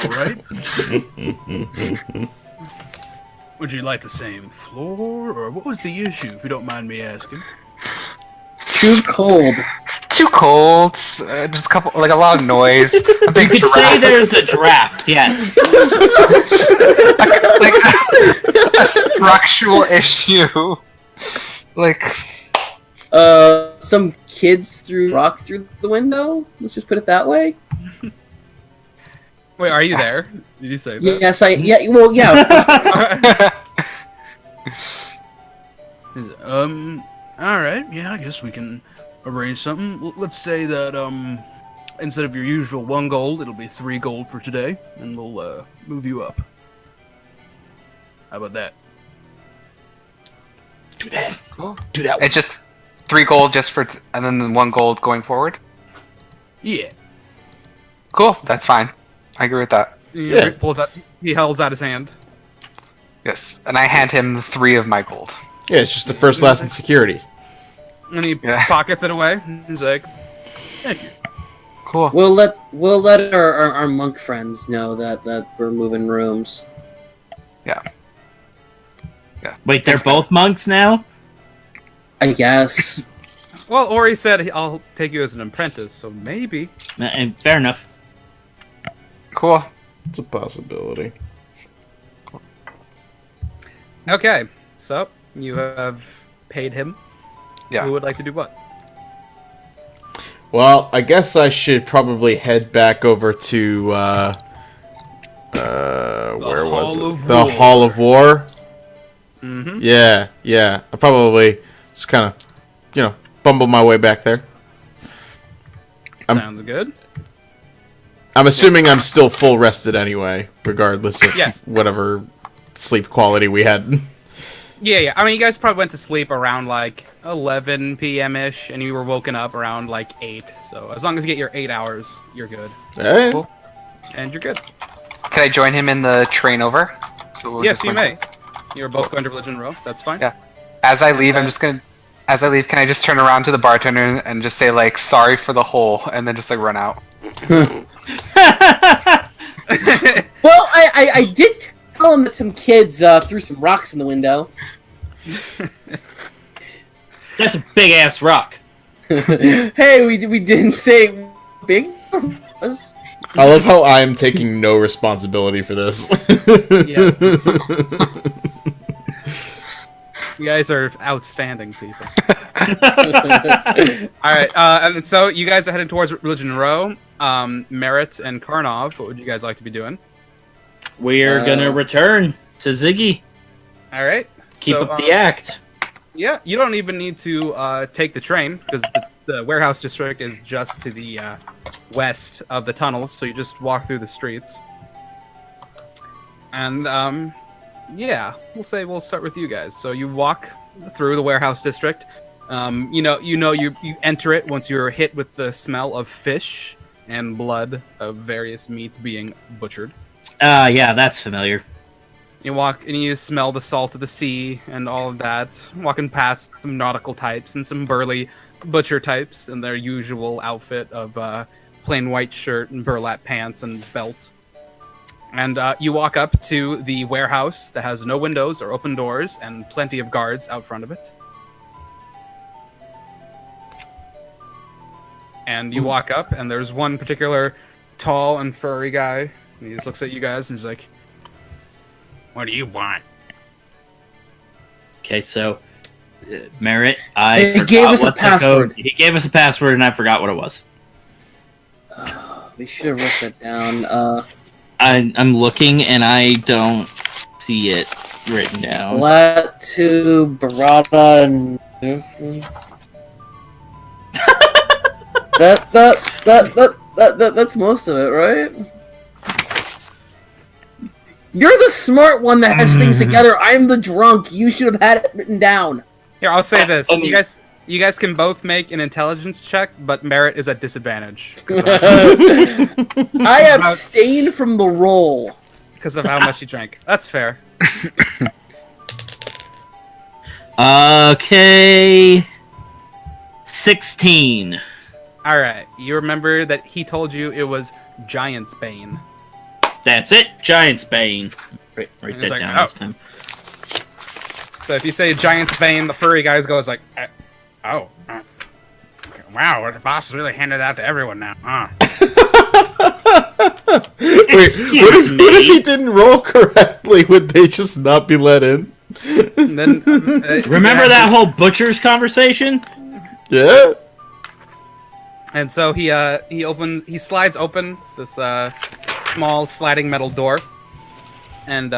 All right. Would you like the same floor, or what was the issue, if you don't mind me asking? Too cold. Too cold. Just a lot of noise. A big You could say draft. there's a draft, yes. like a structural issue. Like, Some kids threw rock through the window. Let's just put it that way. Wait, are you there? Did you say that? Yes, yeah. Well, yeah. All right. Yeah, I guess we can arrange something. Let's say that instead of your usual 1 gold, it'll be 3 gold for today, and we'll move you up. How about that? Do that. cool. Do that. It's just 3 gold just for, and then the 1 gold going forward. Yeah. Cool. That's fine. I agree with that. Yeah. He holds out his hand. Yes, and I hand him 3 of my gold. Yeah, it's just the first, last, and security. And he Yeah. pockets it away. He's like, Thank you. Cool. We'll let our monk friends know that we're moving rooms. Wait, they're both monks now? I guess. well, Ori said, I'll take you as an apprentice, so maybe. Fair enough. Cool. It's a possibility. Okay, so you have paid him. Yeah. Who would like to do what? Well, I guess I should probably head back over to, where was Hall it? of The War. Hall of War? Mm-hmm. Yeah. I'll probably just kind of, bumble my way back there. Sounds good. I'm assuming I'm still full rested anyway, regardless of Yes. whatever sleep quality we had. Yeah. I mean, you guys probably went to sleep around like 11 p.m.-ish, and you were woken up around like 8. So as long as you get your 8 hours, you're good. Alright. Cool. And you're good. Can I join him in the train over? So we'll Yes, just you went- may. You're both going to Religion Row. That's fine. Yeah. As I leave, can I just turn around to the bartender and just say, like, sorry for the hole, and then just, like, run out? Well, I did tell him that some kids threw some rocks in the window. That's a big ass rock. Hey, we didn't say big was. I love how I am taking no responsibility for this. Yes. You guys are outstanding people. All right, and so you guys are heading towards Religion Row. Merritt and Karnov, what would you guys like to be doing? We're gonna return to Ziggy. All right. Keep So, up the act. Yeah, you don't even need to take the train because the warehouse district is just to the west of the tunnels. So you just walk through the streets. And yeah, we'll start with you guys. So you walk through the warehouse district. You enter it once you're hit with the smell of fish and blood of various meats being butchered. Yeah, that's familiar. You walk and you smell the salt of the sea and all of that. Walking past some nautical types and some burly butcher types in their usual outfit of plain white shirt and burlap pants and belt. And you walk up to the warehouse that has no windows or open doors and plenty of guards out front of it. And you walk up, and there's one particular tall and furry guy. And he just looks at you guys and he's like, "What do you want?" Okay, so Merritt, I He forgot gave us a what the password. He gave us a password, and I forgot what it was. We should have wrote that down. I'm looking, and I don't see it written down. Latu Barada and that's most of it, right? You're the smart one that has things together. I'm the drunk. You should have had it written down. Here, I'll say this: you guys can both make an intelligence check, but Merritt is at disadvantage I abstained from the roll. because of how much he drank. That's fair. Okay, 16. All right, you remember that he told you it was Giant's Bane. That's it, Giant's Bane. Write It's that like, down oh. this time. So if you say Giant's Bane, the furry guys goes like, "Oh, wow, the boss has really handed out to everyone now, huh?" Wait, Excuse what if me. he didn't roll correctly? Would they just not be let in? And then Remember that whole butcher's conversation? Yeah. And so he slides open this small sliding metal door, and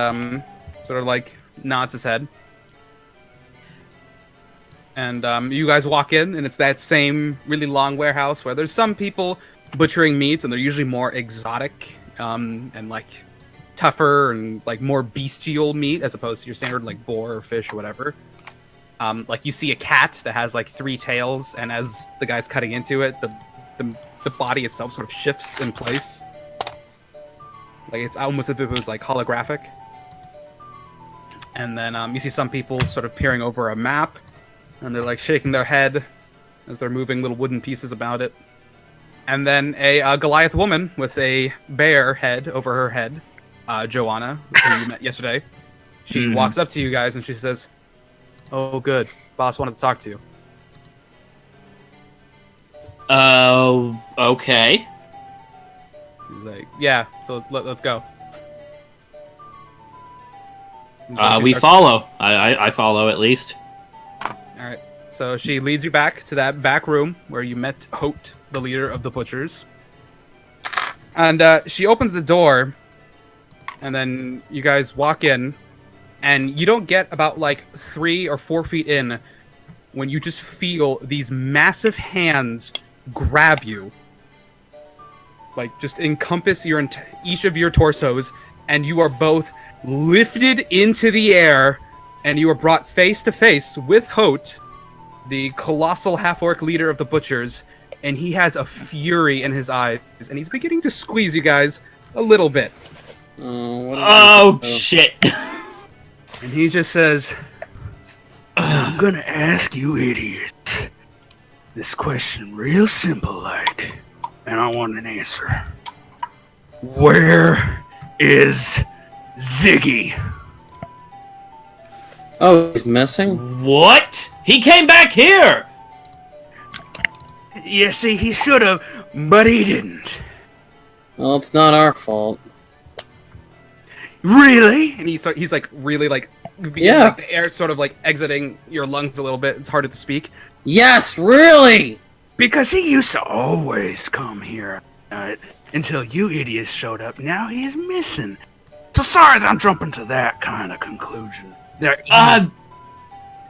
sort of like nods his head. And you guys walk in, and it's that same really long warehouse where there's some people butchering meats, and they're usually more exotic and like tougher and like more bestial meat as opposed to your standard like boar or fish or whatever. Like you see a cat that has like 3 tails, and as the guy's cutting into it, the body itself sort of shifts in place. Like it's almost as if it was like holographic. And then you see some people sort of peering over a map, and they're like shaking their head as they're moving little wooden pieces about it. And then a Goliath woman with a bear head over her head, Joanna, who you met yesterday. She walks up to you guys and she says, "Oh, good. Boss wanted to talk to you." Oh, okay. He's like, "Yeah, so let's go." And so she We starts- follow. I follow at least. Alright, so she leads you back to that back room where you met Hote, the leader of the butchers. And she opens the door, and then you guys walk in, and you don't get about like 3 or 4 feet in when you just feel these massive hands grab you. Like, just encompass each of your torsos, and you are both lifted into the air, and you are brought face to face with Hote, the colossal half-orc leader of the butchers, and he has a fury in his eyes, and he's beginning to squeeze you guys a little bit. Oh, shit. And he just says, "I'm gonna ask you idiots this question real simple like, and I want an answer. Where is Ziggy?" Oh, he's missing? What? He came back here! You see, he should have, but he didn't. Well, it's not our fault. Really? And he's like really like, Yeah. like the air sort of like exiting your lungs a little bit. It's harder to speak. Yes, really! Because he used to always come here until you idiots showed up. Now he's missing. So sorry that I'm jumping to that kind of conclusion.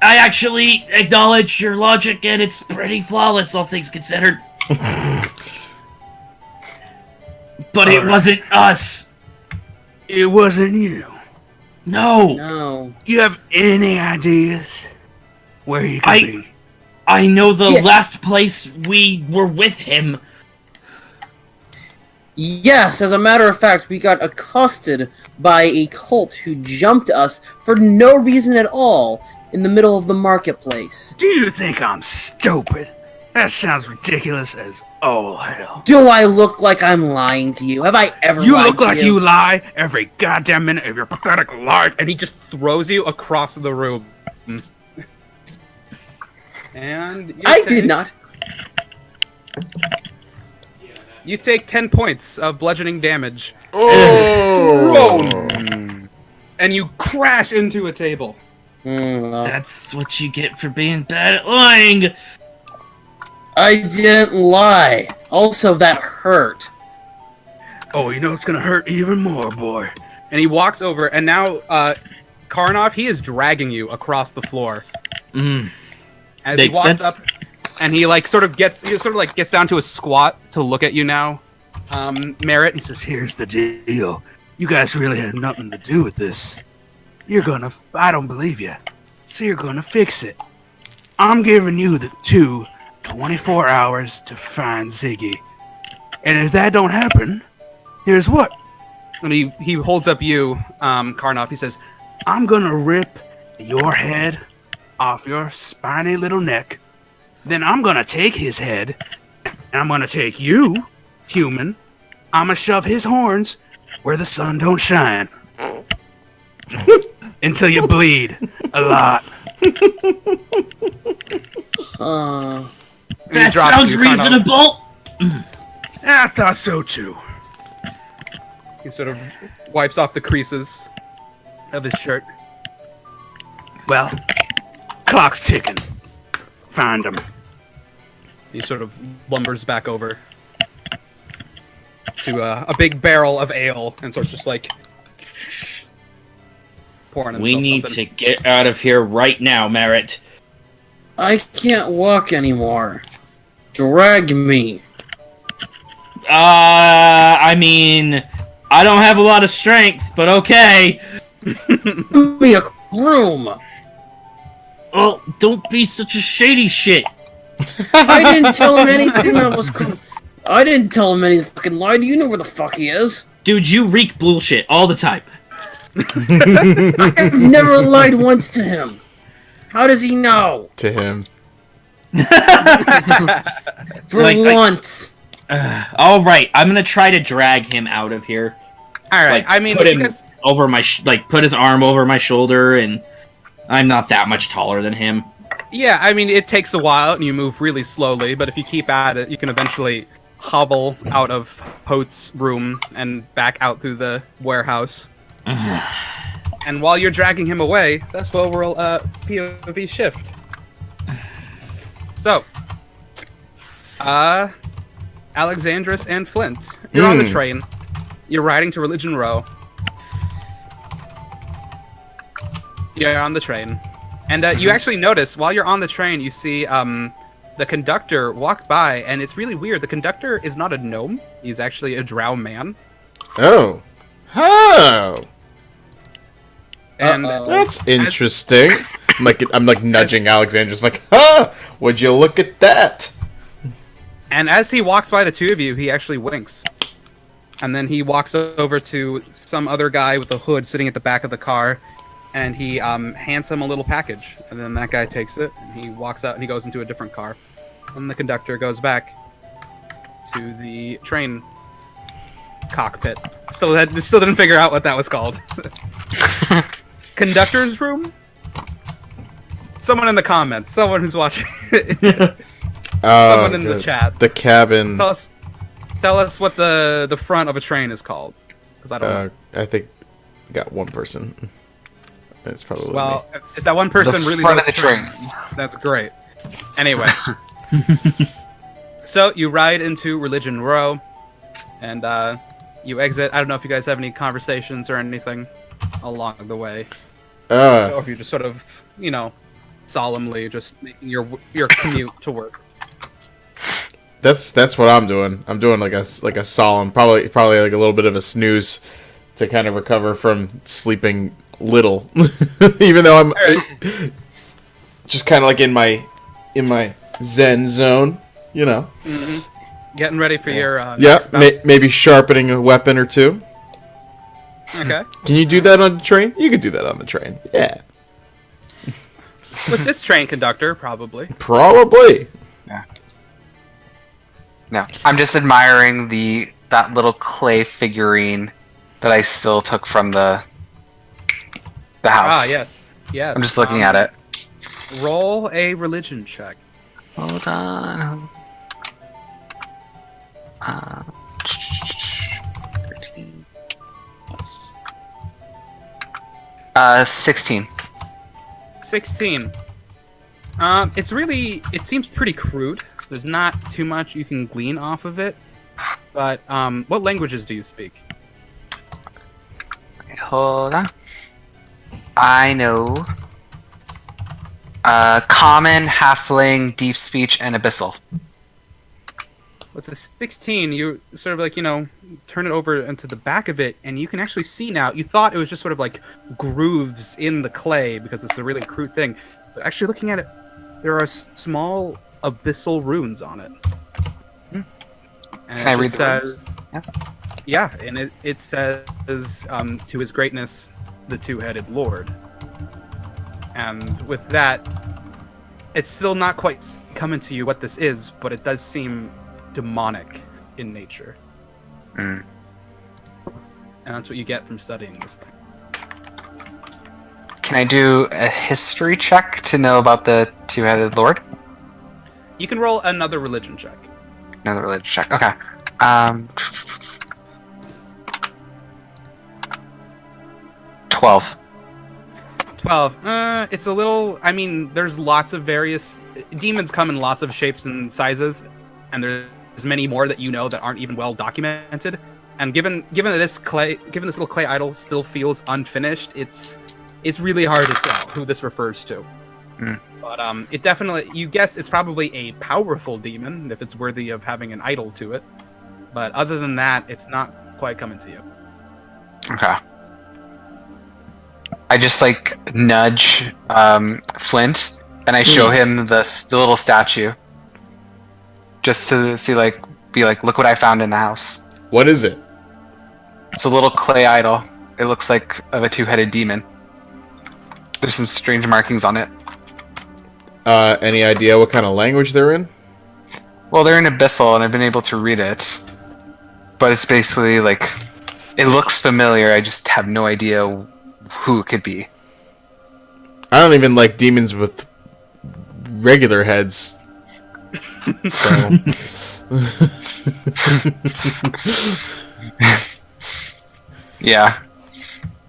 I actually acknowledge your logic, and it's pretty flawless, all things considered. But it wasn't us. It wasn't you. No. No. You have any ideas where he could be? I know the last place we were with him. Yes, as a matter of fact, we got accosted by a cult who jumped us for no reason at all in the middle of the marketplace. Do you think I'm stupid? That sounds ridiculous as all hell. Do I look like I'm lying to you? Have I ever You lied look to like you? you lie every goddamn minute of your pathetic life. And he just throws you across the room. And I did not. You take 10 points of bludgeoning damage. Oh! And you crash into a table. Well, That's what you get for being bad at lying. I didn't lie. Also, that hurt. Oh, you know it's gonna hurt even more, boy. And he walks over, and now, Karnov, he is dragging you across the floor. As he Makes walks sense. up, and he sort of gets down to a squat to look at you now, Merritt, and says, Here's the deal. You guys really had nothing to do with this. I don't believe you. So you're gonna fix it. I'm giving you the 24 hours to find Ziggy. And if that don't happen, here's what. and he holds up you, Karnov. He says, I'm gonna rip your head off your spiny little neck. Then I'm gonna take his head, and I'm gonna take you, human. I'm gonna shove his horns where the sun don't shine. Until you bleed a lot. and he That drops sounds you, Karnov. reasonable. I thought so too. He sort of wipes off the creases of his shirt. Well, clock's ticking. Find him. He sort of lumbers back over to a big barrel of ale and starts just pouring himself We need something. to get out of here right now, Merritt. I can't walk anymore. Drag me. I mean, I don't have a lot of strength, but okay. Give me a room. Oh, don't be such a shady shit. I didn't tell him anything that was cool. I didn't tell him any fucking lie. Do you know where the fuck he is? Dude, you reek bullshit all the time. I've never lied once to him. How does he know? To him. For Like, once. Alright, I'm gonna try to drag him out of here. Alright, Like, I mean, put if him you guys, over my put his arm over my shoulder, and I'm not that much taller than him. yeah, I mean, it takes a while and you move really slowly, but if you keep at it, you can eventually hobble out of Hote's room and back out through the warehouse. And while you're dragging him away, that's where we'll POV shift. So, Alexandris and Flint, you're on the train. You're riding to Religion Row. You're on the train. And you actually notice, while you're on the train, you see the conductor walk by, and it's really weird. The conductor is not a gnome. He's actually a drow man. Oh. Oh. And That's interesting. I'm like nudging Alexander, just like, huh? Would you look at that? And as he walks by the two of you, he actually winks. And then he walks over to some other guy with a hood sitting at the back of the car, and he hands him a little package. And then that guy takes it, and he walks out, and he goes into a different car. And the conductor goes back to the train cockpit. Still didn't figure out what that was called. Conductor's room? Someone in the comments. Someone who's watching. Someone in the chat. The cabin. Tell us what the front of a train is called. Because I don't know. I think we got one person. It's probably Well, if that one person The really front knows of the train. that's great. Anyway. So, you ride into Religion Row, and you exit. I don't know if you guys have any conversations or anything along the way. me. Or if you just sort of, solemnly, just making your commute to work. That's what I'm doing. I'm doing like a solemn, probably like a little bit of a snooze to kind of recover from sleeping little, even though I'm just kind of like in my Zen zone, you know. Getting ready for your maybe sharpening a weapon or two. Okay. Can you do that on the train? You can do that on the train. Yeah. With this train conductor, probably. Probably. Yeah. No, I'm just admiring that little clay figurine that I still took from the house. Ah, yes. I'm just looking at it. Roll a religion check. Hold on. 13. 16. 16. It seems pretty crude, so there's not too much you can glean off of it. But, what languages do you speak? Wait, hold on. I know Common, Halfling, Deep Speech, and Abyssal. With the 16, you sort of like, turn it over into the back of it, and you can actually see now. You thought it was just sort of like grooves in the clay because it's a really crude thing. But actually looking at it, there are small abyssal runes on it. And can I read the runes? Yeah, and it says, to his greatness, the two-headed lord. And with that, it's still not quite coming to you what this is, but it does seem demonic in nature. And that's what you get from studying this thing. Can I do a history check to know about the two-headed lord? You can roll another religion check. Another religion check. Okay. 12. 12. It's a little... I mean, there's lots of various... Demons come in lots of shapes and sizes, and there's many more that you know that aren't even well documented. And given that this little clay idol still feels unfinished, it's really hard to tell who this refers to. But it definitely, you guess it's probably a powerful demon if it's worthy of having an idol to it. But other than that, it's not quite coming to you. Okay. I just nudge Flint, and I show him the little statue, just to see be like, look what I found in the house. What is it? It's a little clay idol. It looks like of a two-headed demon. There's some strange markings on it. Any idea what kind of language they're in? Well, they're in Abyssal, and I've been able to read it. But it's basically it looks familiar. I just have no idea who it could be. I don't even like demons with regular heads. So. Yeah.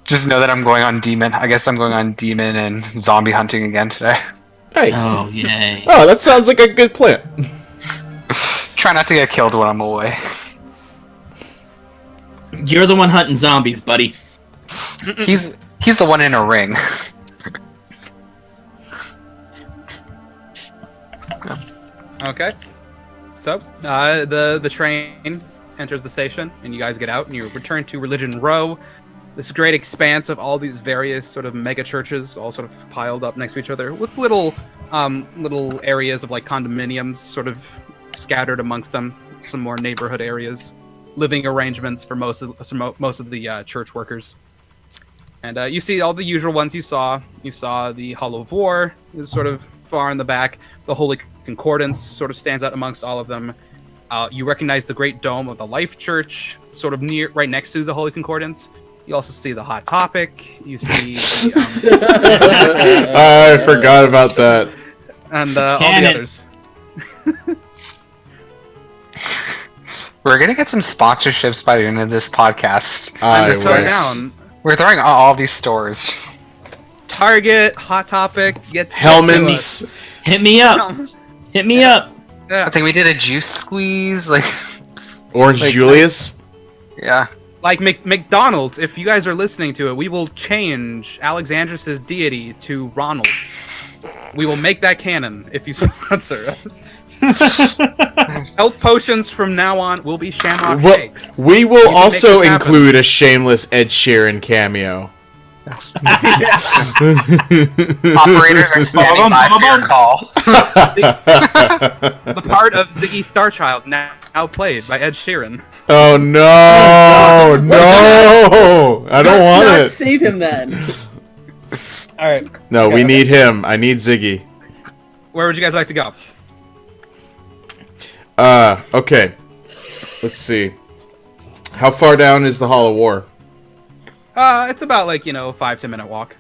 Just know that I'm going on demon. I guess I'm going on demon and zombie hunting again today. Nice. Oh, yay. Oh, that sounds like a good plan. Try not to get killed when I'm away. You're the one hunting zombies, buddy. He's the one in a ring. Okay. So, the train enters the station, and you guys get out, and you return to Religion Row. This great expanse of all these various sort of mega churches, all sort of piled up next to each other, with little areas of condominiums sort of scattered amongst them. Some more neighborhood areas, living arrangements for most of the church workers. And you see all the usual ones you saw. You saw the Hall of War is sort of far in the back. The Holy Concordance sort of stands out amongst all of them. You recognize the Great Dome of the Life Church, sort of right next to the Holy Concordance. You also see the Hot Topic. You see... I forgot about that. And all the others. We're gonna get some sponsorships by the end of this podcast. I I'm so wish. down. We're throwing all these stores. Target, Hot Topic, get Hellman's. Hit me up. Hit me up. I think we did a juice squeeze. Orange Julius. Yeah. Like McDonald's, if you guys are listening to it, we will change Alexandrus' deity to Ronald. We will make that canon if you sponsor us. Health potions from now on will be Shamrock Well, shakes. we will You can make also this happen. include a shameless Ed Sheeran cameo. Operators are standing by for your call. The part of Ziggy Starchild now played by Ed Sheeran. Oh no, no! I don't want Not it. save him then. All right. No, we Okay. need him. I need Ziggy. Where would you guys like to go? Okay. Let's see. How far down is the Hall of War? It's about like 5-10 minute walk.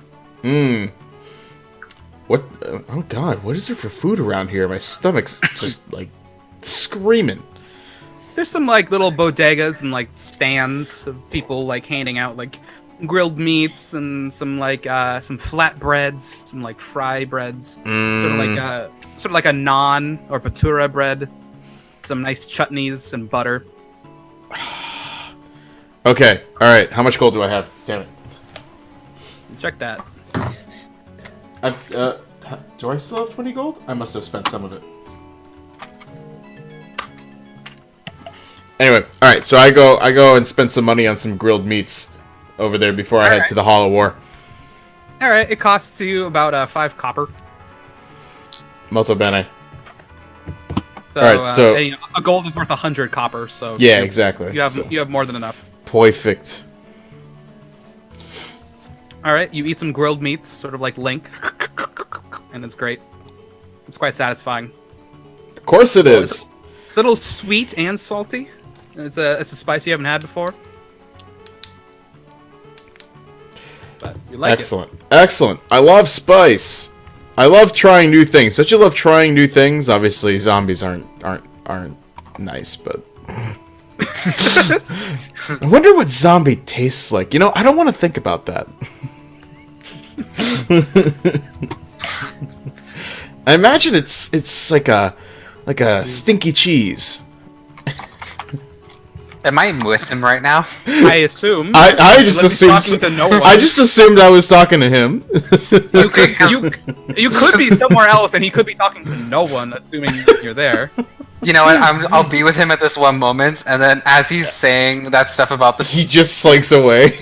What? Oh God! What is there for food around here? My stomach's just like screaming. There's some like little bodegas and like stands of people like handing out like grilled meats and some like some flatbreads, some like fry breads, sort of like a naan or bhatura bread, some nice chutneys and butter. Okay. All right. How much gold do I have? Damn it. Check that. Do I still have 20 gold? I must have spent some of it. Anyway, all right. So I go and spend some money on some grilled meats over there before I head Alright. to the Hall of War. All right, it costs you about 5 copper. Molto bene. So, Alright, so- a gold is worth 100 copper. So Yeah, exactly. You have So- you have more than enough. Perfect. All right, you eat some grilled meats, sort of like Link, and it's great. It's quite satisfying. Of course it is. Little sweet and salty. It's a spice you haven't had before. But you like Excellent. Excellent. I love spice. I love trying new things. Don't you love trying new things? Obviously, zombies aren't nice, but I wonder what zombie tastes like. I don't want to think about that. I imagine it's like a stinky cheese. Am I with him right now? it. I assume. I just Unless he's assumed. talking to no one. I just assumed I was talking to him. You could be somewhere else, and he could be talking to no one, assuming you're there. You know what? I'll be with him at this one moment, and then as he's saying that stuff about He this, just slinks away.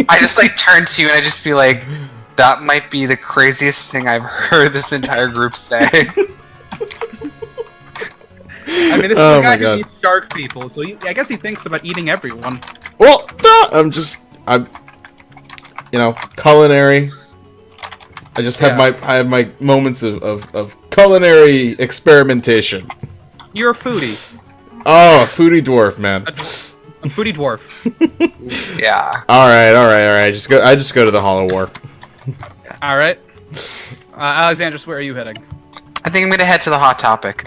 I just like turn to you and I just be like, "That might be the craziest thing I've heard this entire group say." I mean, this is Oh the guy my who God. eats shark people, so I guess he thinks about eating everyone. Well, no, I'm culinary. I just have my moments of culinary experimentation. You're a foodie. Oh, a foodie dwarf, man. A foodie dwarf. Yeah. All right. I just go to the Hall of War. All right. Alexandros, where are you heading? I think I'm gonna head to the hot topic.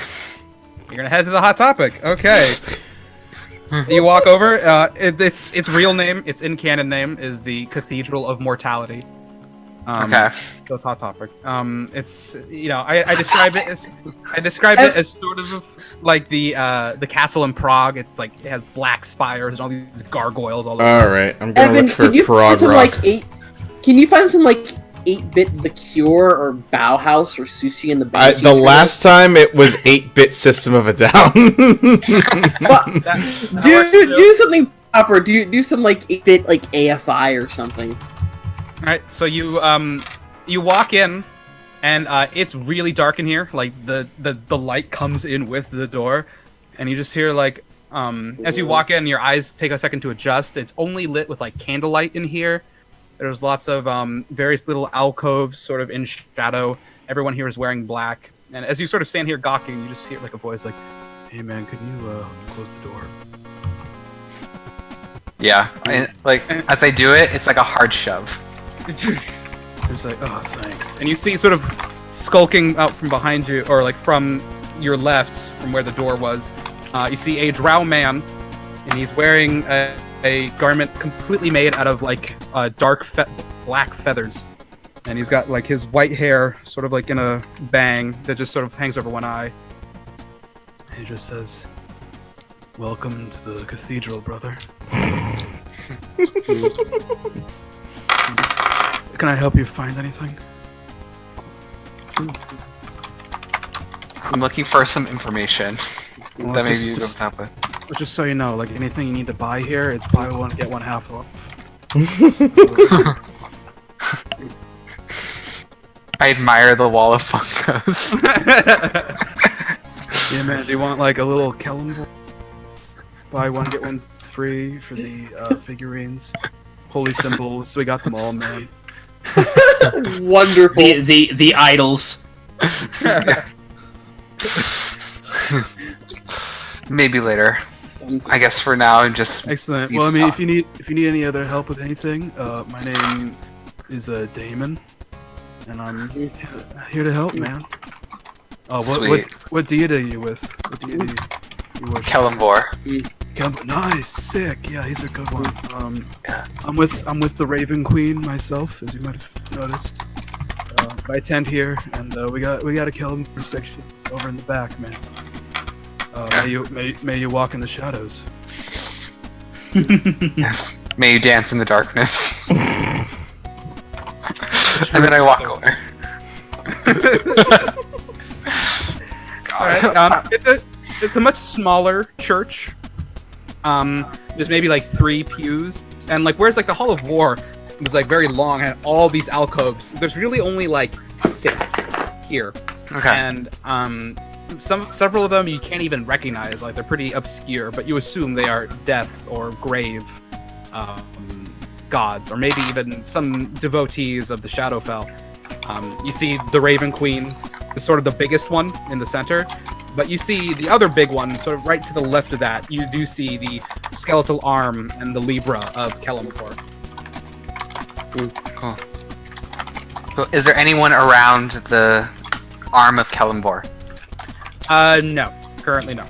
You're gonna head to the hot topic. Okay. You walk over. Its real name, its in canon name, is the Cathedral of Mortality. Okay. So it's hot topic. It's I describe it as sort of like the castle in Prague. It's like it has black spires and all these gargoyles all over. All right, I'm gonna Evan, look for can you Prague find some Rock. Can you find some 8-bit The Cure or Bauhaus or Sushi in the Banshees? The last time it was 8-bit System of a Down. That works too. do something proper. Do some 8-bit AFI or something. All right, so you walk in, and it's really dark in here. Like the light comes in with the door, and you just hear as you walk in, your eyes take a second to adjust. It's only lit with candlelight in here. There's lots of various little alcoves, sort of in shadow. Everyone here is wearing black, and as you sort of stand here gawking, you just hear a voice like, "Hey man, can you close the door?" Yeah. And, as I do it, it's like a hard shove. It's like, oh, thanks. And you see sort of skulking out from behind you, or from your left, from where the door was, you see a drow man, and he's wearing a garment completely made out of dark black feathers. And he's got his white hair sort of in a bang that just sort of hangs over one eye. And he just says, "Welcome to the cathedral, brother." Can I help you find anything? I'm looking for some information Well, that maybe just- you don't just- have with. But just so you know, like anything you need to buy here, it's buy one get one half off. I admire the wall of Funkos. Yeah, man. Do you want like a little Kellen? Buy one get one free for the figurines. Holy symbols. We got them all, man. Wonderful. The idols. Maybe later. I guess for now, just Excellent. need Well, I to mean, talk. if you need any other help with anything, my name is Damon, and I'm here to help, man. Oh, Sweet. what deity are you with? What deity you worship? Kellenvor. Nice, sick. Yeah, he's a good one. Yeah. I'm with the Raven Queen myself, as you might have noticed. I attend here, and we got a Kellenvor section over in the back, man. May you walk in the shadows. Yes. May you dance in the darkness. And then I walk away. God. It's a much smaller church. There's maybe like 3 pews, and like whereas like the Hall of War was like very long and had all these alcoves. There's really only like 6 here, Okay. and several of them you can't even recognize. Like they're pretty obscure, but you assume they are death or grave gods, or maybe even some devotees of the Shadowfell. You see the Raven Queen is sort of the biggest one in the center, but you see the other big one sort of right to the left of that. You do see the skeletal arm and the Libra of Kellenvor. Cool. So is there anyone around the arm of Kellenvor? No, currently no.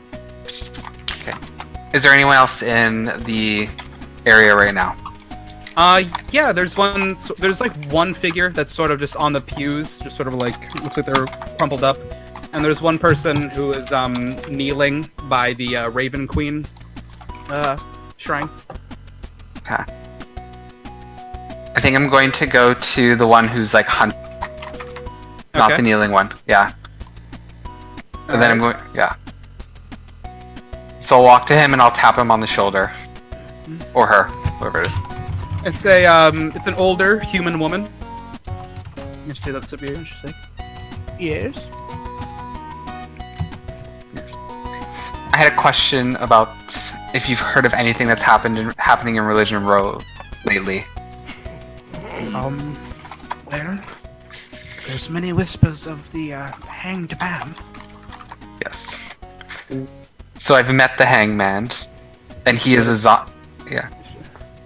Is there anyone else in the area right now? Yeah, there's one. There's like one figure that's sort of just on the pews, just sort of like looks like they're crumpled up, and there's one person who is kneeling by the Raven Queen shrine. Okay. I think I'm going to go to the one who's like not Okay. the kneeling one. Yeah. And then I'm going. Yeah. So I'll walk to him and I'll tap him on the shoulder, or her, whoever it is. It's it's an older human woman. And she looks up here and she's like, "Yes." I had a question about if you've heard of anything that's happening in Religion Row lately. Well, there's many whispers of the hanged man. Yes. So I've met the Hangman, and he is a Yeah.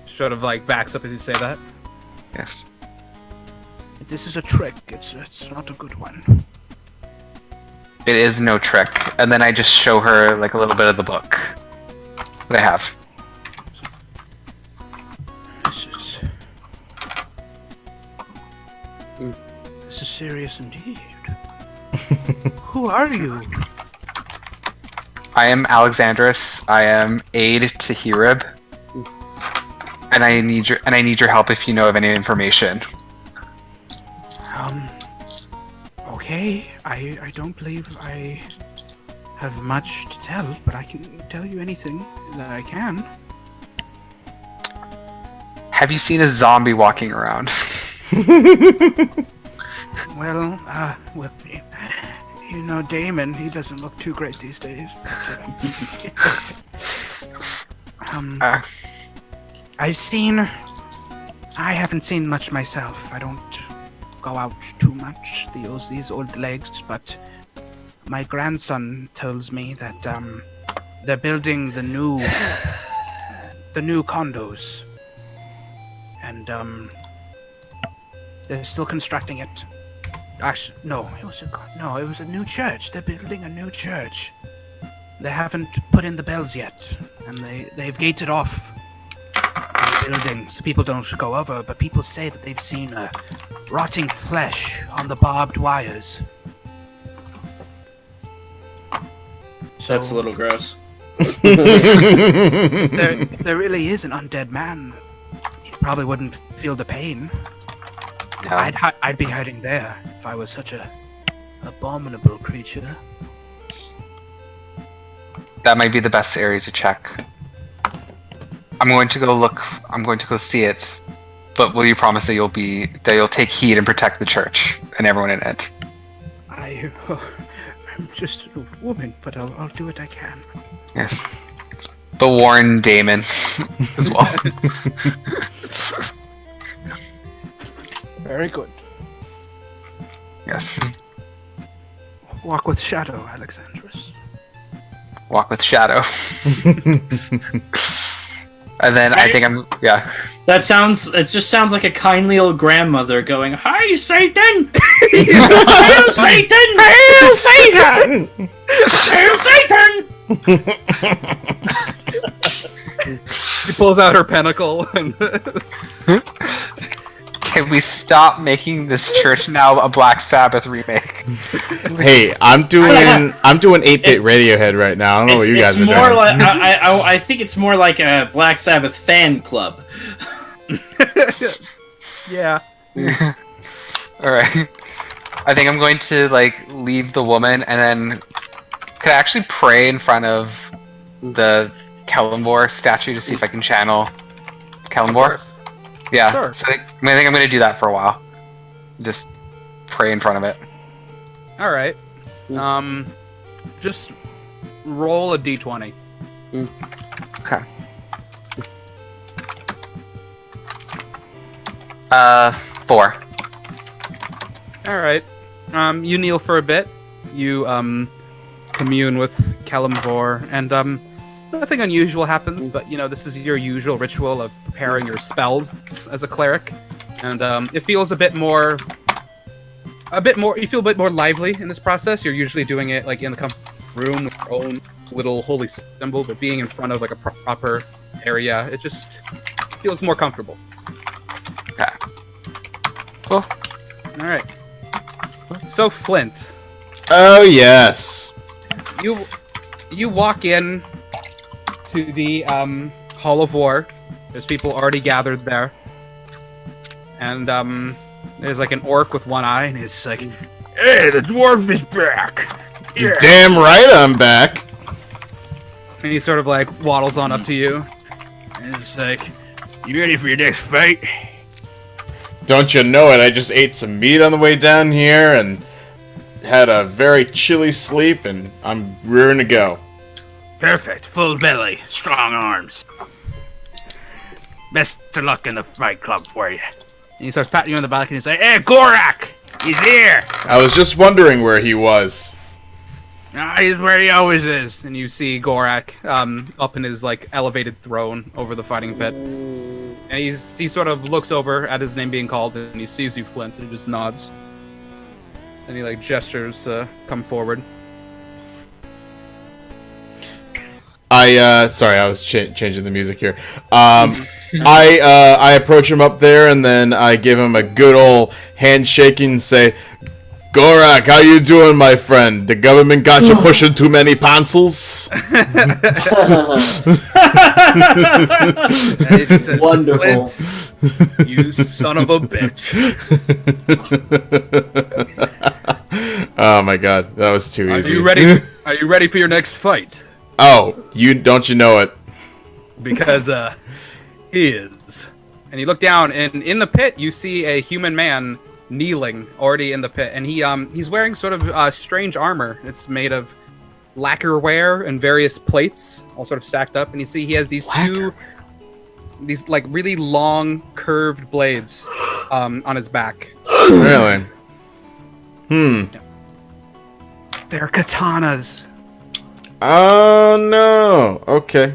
Sort of like backs up as you say that. Yes. This is a trick. It's not a good one. It is no trick. And then I just show her like a little bit of the book that I have. This is serious indeed. Who are you? I am Alexandrus. I am aide to Herib. And I need your help if you know of any information. Okay. I don't believe I have much to tell, but I can tell you anything that I can. Have you seen a zombie walking around? Well, you know, Damon, he doesn't look too great these days. But, I haven't seen much myself. I don't go out too much, these old legs, but my grandson tells me that, they're building the new condos. And, they're still constructing it. Actually, no, it was a new church. They're building a new church. They haven't put in the bells yet, and they've gated off the building so people don't go over. But people say that they've seen rotting flesh on the barbed wires. So That's a little gross. there really is an undead man. He probably wouldn't feel the pain. No. I'd be hiding there if I was such a Abominable creature. That might be the best area to check. I'm going to go look. I'm going to go see it. But will you promise that you'll take heed and protect the church and everyone in it? I'm just a woman, but I'll do what I can. Yes. The Warren Damon as well. Very good. Yes. Walk with shadow, Alexandros. Walk with shadow. And then I think yeah. It just sounds like a kindly old grandmother going, "Hi, Satan! Hail Satan! Hail Satan! Hail Satan!" She pulls out her pentacle and Can we stop making this church now a Black Sabbath remake? Hey, I'm doing 8-bit Radiohead right now. I don't know what you guys are doing. Like, I think it's more like a Black Sabbath fan club. yeah. Alright. I think I'm going to leave the woman and then could I actually pray in front of the Kellenbor statue to see if I can channel Kellenbor? Yeah. Sure. So I think I'm going to do that for a while. Just pray in front of it. All right. Just roll a d20. Okay. 4. All right. You kneel for a bit. You commune with Kalimvor, and nothing unusual happens. But this is your usual ritual of preparing your spells as a cleric, and it feels a bit more. You feel a bit more lively in this process. You're usually doing it in the room with your own little holy symbol, but being in front of a proper area, it just feels more comfortable. Okay. Cool. All right. So Flint, Oh yes. you walk in to the Hall of War. There's people already gathered there, and there's an orc with one eye, and he's like, "Hey, the dwarf is back!" You're damn right I'm back. And he sort of waddles on up to you, and he's like, "You ready for your next fight?" Don't you know it? I just ate some meat on the way down here and had a very chilly sleep, and I'm rearing to go. Perfect. Full belly, strong arms. Best of luck in the fight club for you. And he starts patting you on the back, and he's like, Hey, Gorak! He's here! I was just wondering where he was. He's where he always is. and you see Gorak up in his elevated throne over the fighting pit. And he sort of looks over at his name being called, and he sees you, Flint, and he just nods. And he gestures to come forward. Sorry, I was changing the music here. I approach him up there, and then I give him a good old handshake and say, "Gorak, how you doing, my friend? The government got you pushing too many pencils?" And he just says, Wonderful. "Flint, you son of a bitch." Oh my god, that was too easy. Are you ready? Are you ready for your next fight? Oh, don't you know it? Because he is. And you look down, and in the pit you see a human man kneeling already in the pit, and he's wearing sort of strange armor. It's made of lacquerware and various plates, all sort of stacked up. And you see he has these these really long curved blades on his back. Really? They're katanas. Oh no. Okay.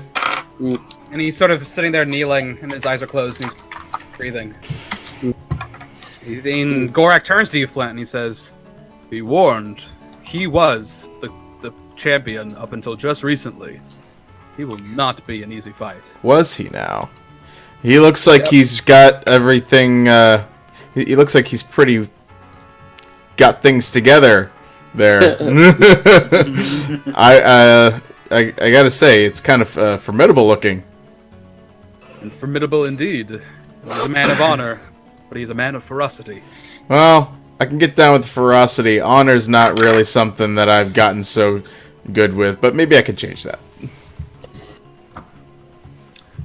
And he's sort of sitting there kneeling, and his eyes are closed, and he's breathing. And Gorak turns to you, Flint, and he says, "Be warned, he was the champion up until just recently. He will not be an easy fight." Was he now? He looks like he's got everything. He looks like he's pretty got things together there. I gotta say, it's kind of formidable looking. And formidable indeed. He's a man of honor, but he's a man of ferocity. Well, I can get down with ferocity. Honor's not really something that I've gotten so good with, but maybe I could change that.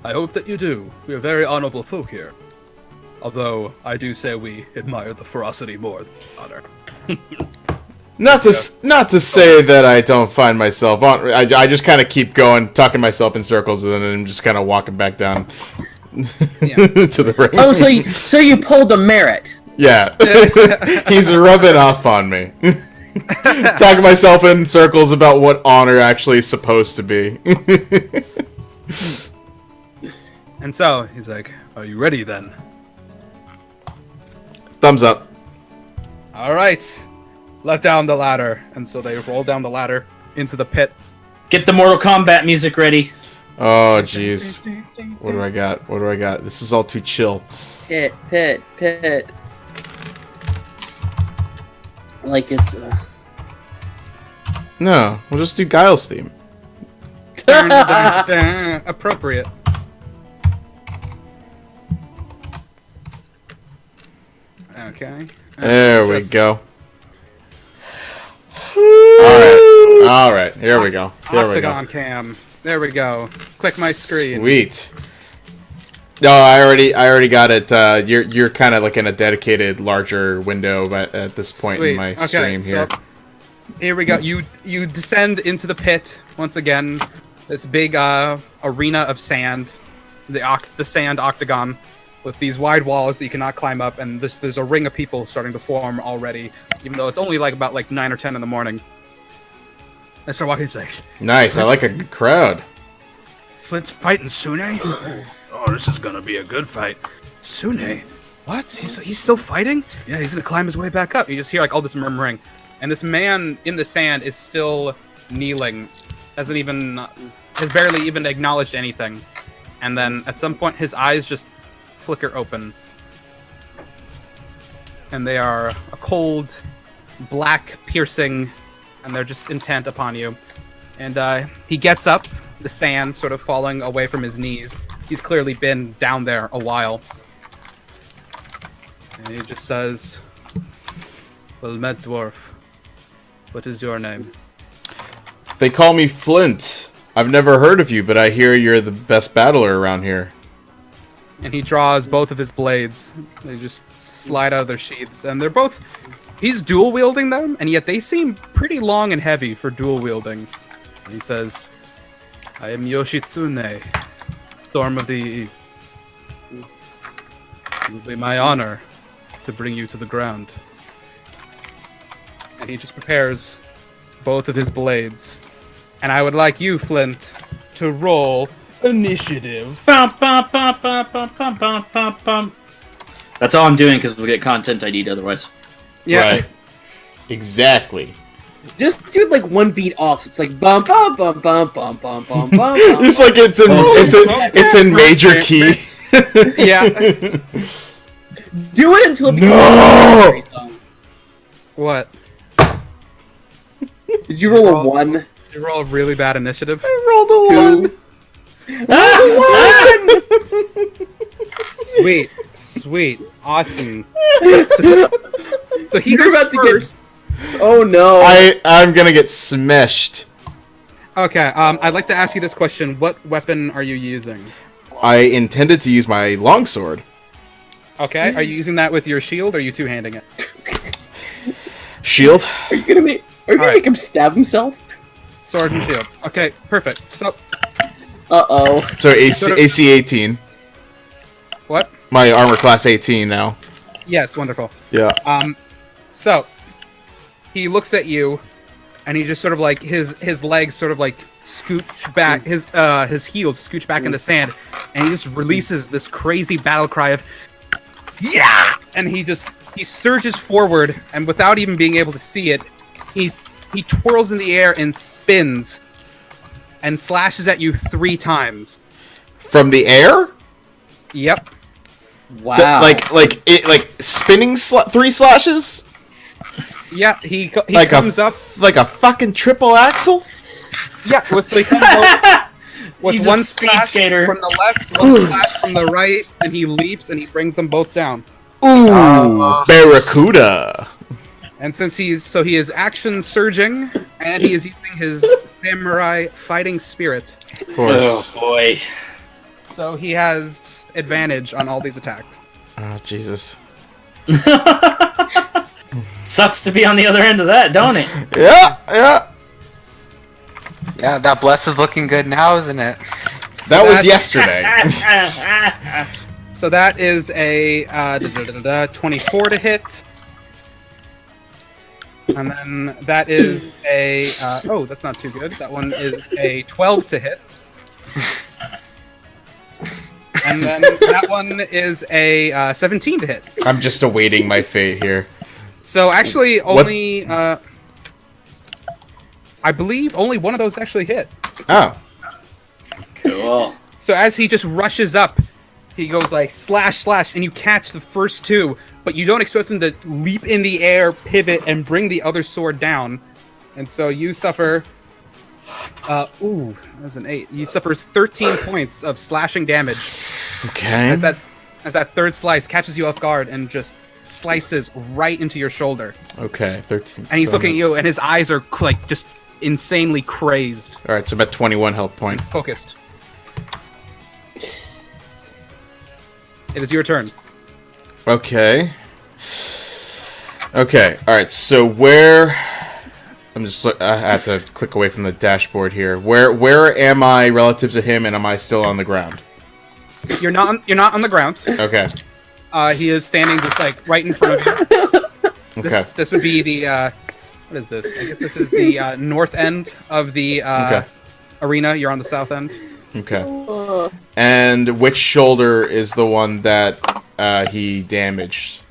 I hope that you do. We are very honorable folk here. Although, I do say we admire the ferocity more than honor. Not to say that I don't find myself on. I just kind of keep going, talking myself in circles, and then I'm just kind of walking back down to the ring. Oh, so you pulled a merit. Yeah, he's rubbing off on me. Talking myself in circles about what honor actually is supposed to be. And so, he's like, are you ready then? Thumbs up. Alright, let down the ladder. And so they roll down the ladder into the pit. Get the Mortal Kombat music ready. Oh, jeez. What do I got? What do I got? This is all too chill. Pit. Like it's. No, we'll just do Guile's theme. Appropriate. Okay. There we go. All right. Here we go. Octagon cam. There we go. Click my screen. Sweet. No, I already got it. You're kind of like in a dedicated larger window at this point in my stream here. So here we go. You descend into the pit once again. This big arena of sand, the sand octagon, with these wide walls that you cannot climb up, and there's a ring of people starting to form already, even though it's only about 9 or 10 in the morning. They start walking. It's like, nice. I like a good crowd. Flint's fighting Sune. Oh, this is gonna be a good fight. Sune, what? He's still fighting? Yeah, he's gonna climb his way back up. You just hear all this murmuring, and this man in the sand is still kneeling, has barely even acknowledged anything. And then at some point, his eyes just flicker open, and they are a cold, black, piercing, and they're just intent upon you. And he gets up, the sand sort of falling away from his knees. He's clearly been down there a while. And he just says, well met, dwarf. What is your name? They call me Flint. I've never heard of you, but I hear you're the best battler around here. And he draws both of his blades. They just slide out of their sheaths. And they're both... He's dual-wielding them, and yet they seem pretty long and heavy for dual-wielding. And he says, I am Yoshitsune, Storm of the East. It will be my honor to bring you to the ground. And he just prepares both of his blades. And I would like you, Flint, to roll initiative. Bum, bum, bum, bum, bum, bum, bum, bum, bum. That's all I'm doing because we'll get content ID'd otherwise. Yeah. Right. Exactly. Just do it one beat off. So it's like bum bum bum bum bum bum bum bum. It's like it's in major key. Yeah. Do it until it becomes No! a What? Did you roll a 1? Did you roll a really bad initiative? I rolled a 1. Sweet, awesome. So he You're goes about to first. get. Oh no! I'm gonna get smashed. Okay, I'd like to ask you this question: what weapon are you using? I intended to use my longsword. Okay, are you using that with your shield, or are you two-handing it? Shield. Are you gonna make him stab himself? Sword and shield. Okay, perfect. So, So AC 18. what? My armor class 18 now. Yes, wonderful. Yeah. So he looks at you, and he just sort of his legs sort of scooch back, his heels scooch back in the sand, and he just releases this crazy battle cry of yeah, and he surges forward, and without even being able to see it, he twirls in the air and spins, and slashes at you 3 times. From the air? Yep. Wow. Like spinning 3 slashes? Yeah, he Like comes up. like a fucking triple axle? Yeah, so he comes up with He's a one speed slash skater. from the left, one slash from the right, and he leaps and he brings them both down. Ooh, Barracuda. And since he is action surging, and he is using his samurai fighting spirit, Of course. Oh boy. so he has advantage on all these attacks. Oh, Jesus. Sucks to be on the other end of that, don't it? Yeah. Yeah, that bless is looking good now, isn't it? That was yesterday. So that is a 24 to hit. And then that is a... oh, that's not too good. That one is a 12 to hit. And then that one is a 17 to hit. I'm just awaiting my fate here. So actually only... I believe only one of those actually hit. Oh. Cool. So as he just rushes up, he goes like slash slash, and you catch the first two, but you don't expect him to leap in the air, pivot, and bring the other sword down. And so you suffer. Ooh, that's an 8. You suffer 13 points of slashing damage Okay. as that third slice catches you off guard and just slices right into your shoulder. Okay, 13. And he's So looking at you, and his eyes are like just insanely crazed, Alright, so about 21 health point. focused. It is your turn. Okay. Okay, alright, so where... I have to click away from the dashboard here. Where am I relative to him, and am I still on the ground? You're not on the ground. Okay. He is standing just like right in front of you. Okay. This would be the what is this? I guess this is the north end of the Okay. arena. You're on the south end. Okay. And which shoulder is the one that he damaged?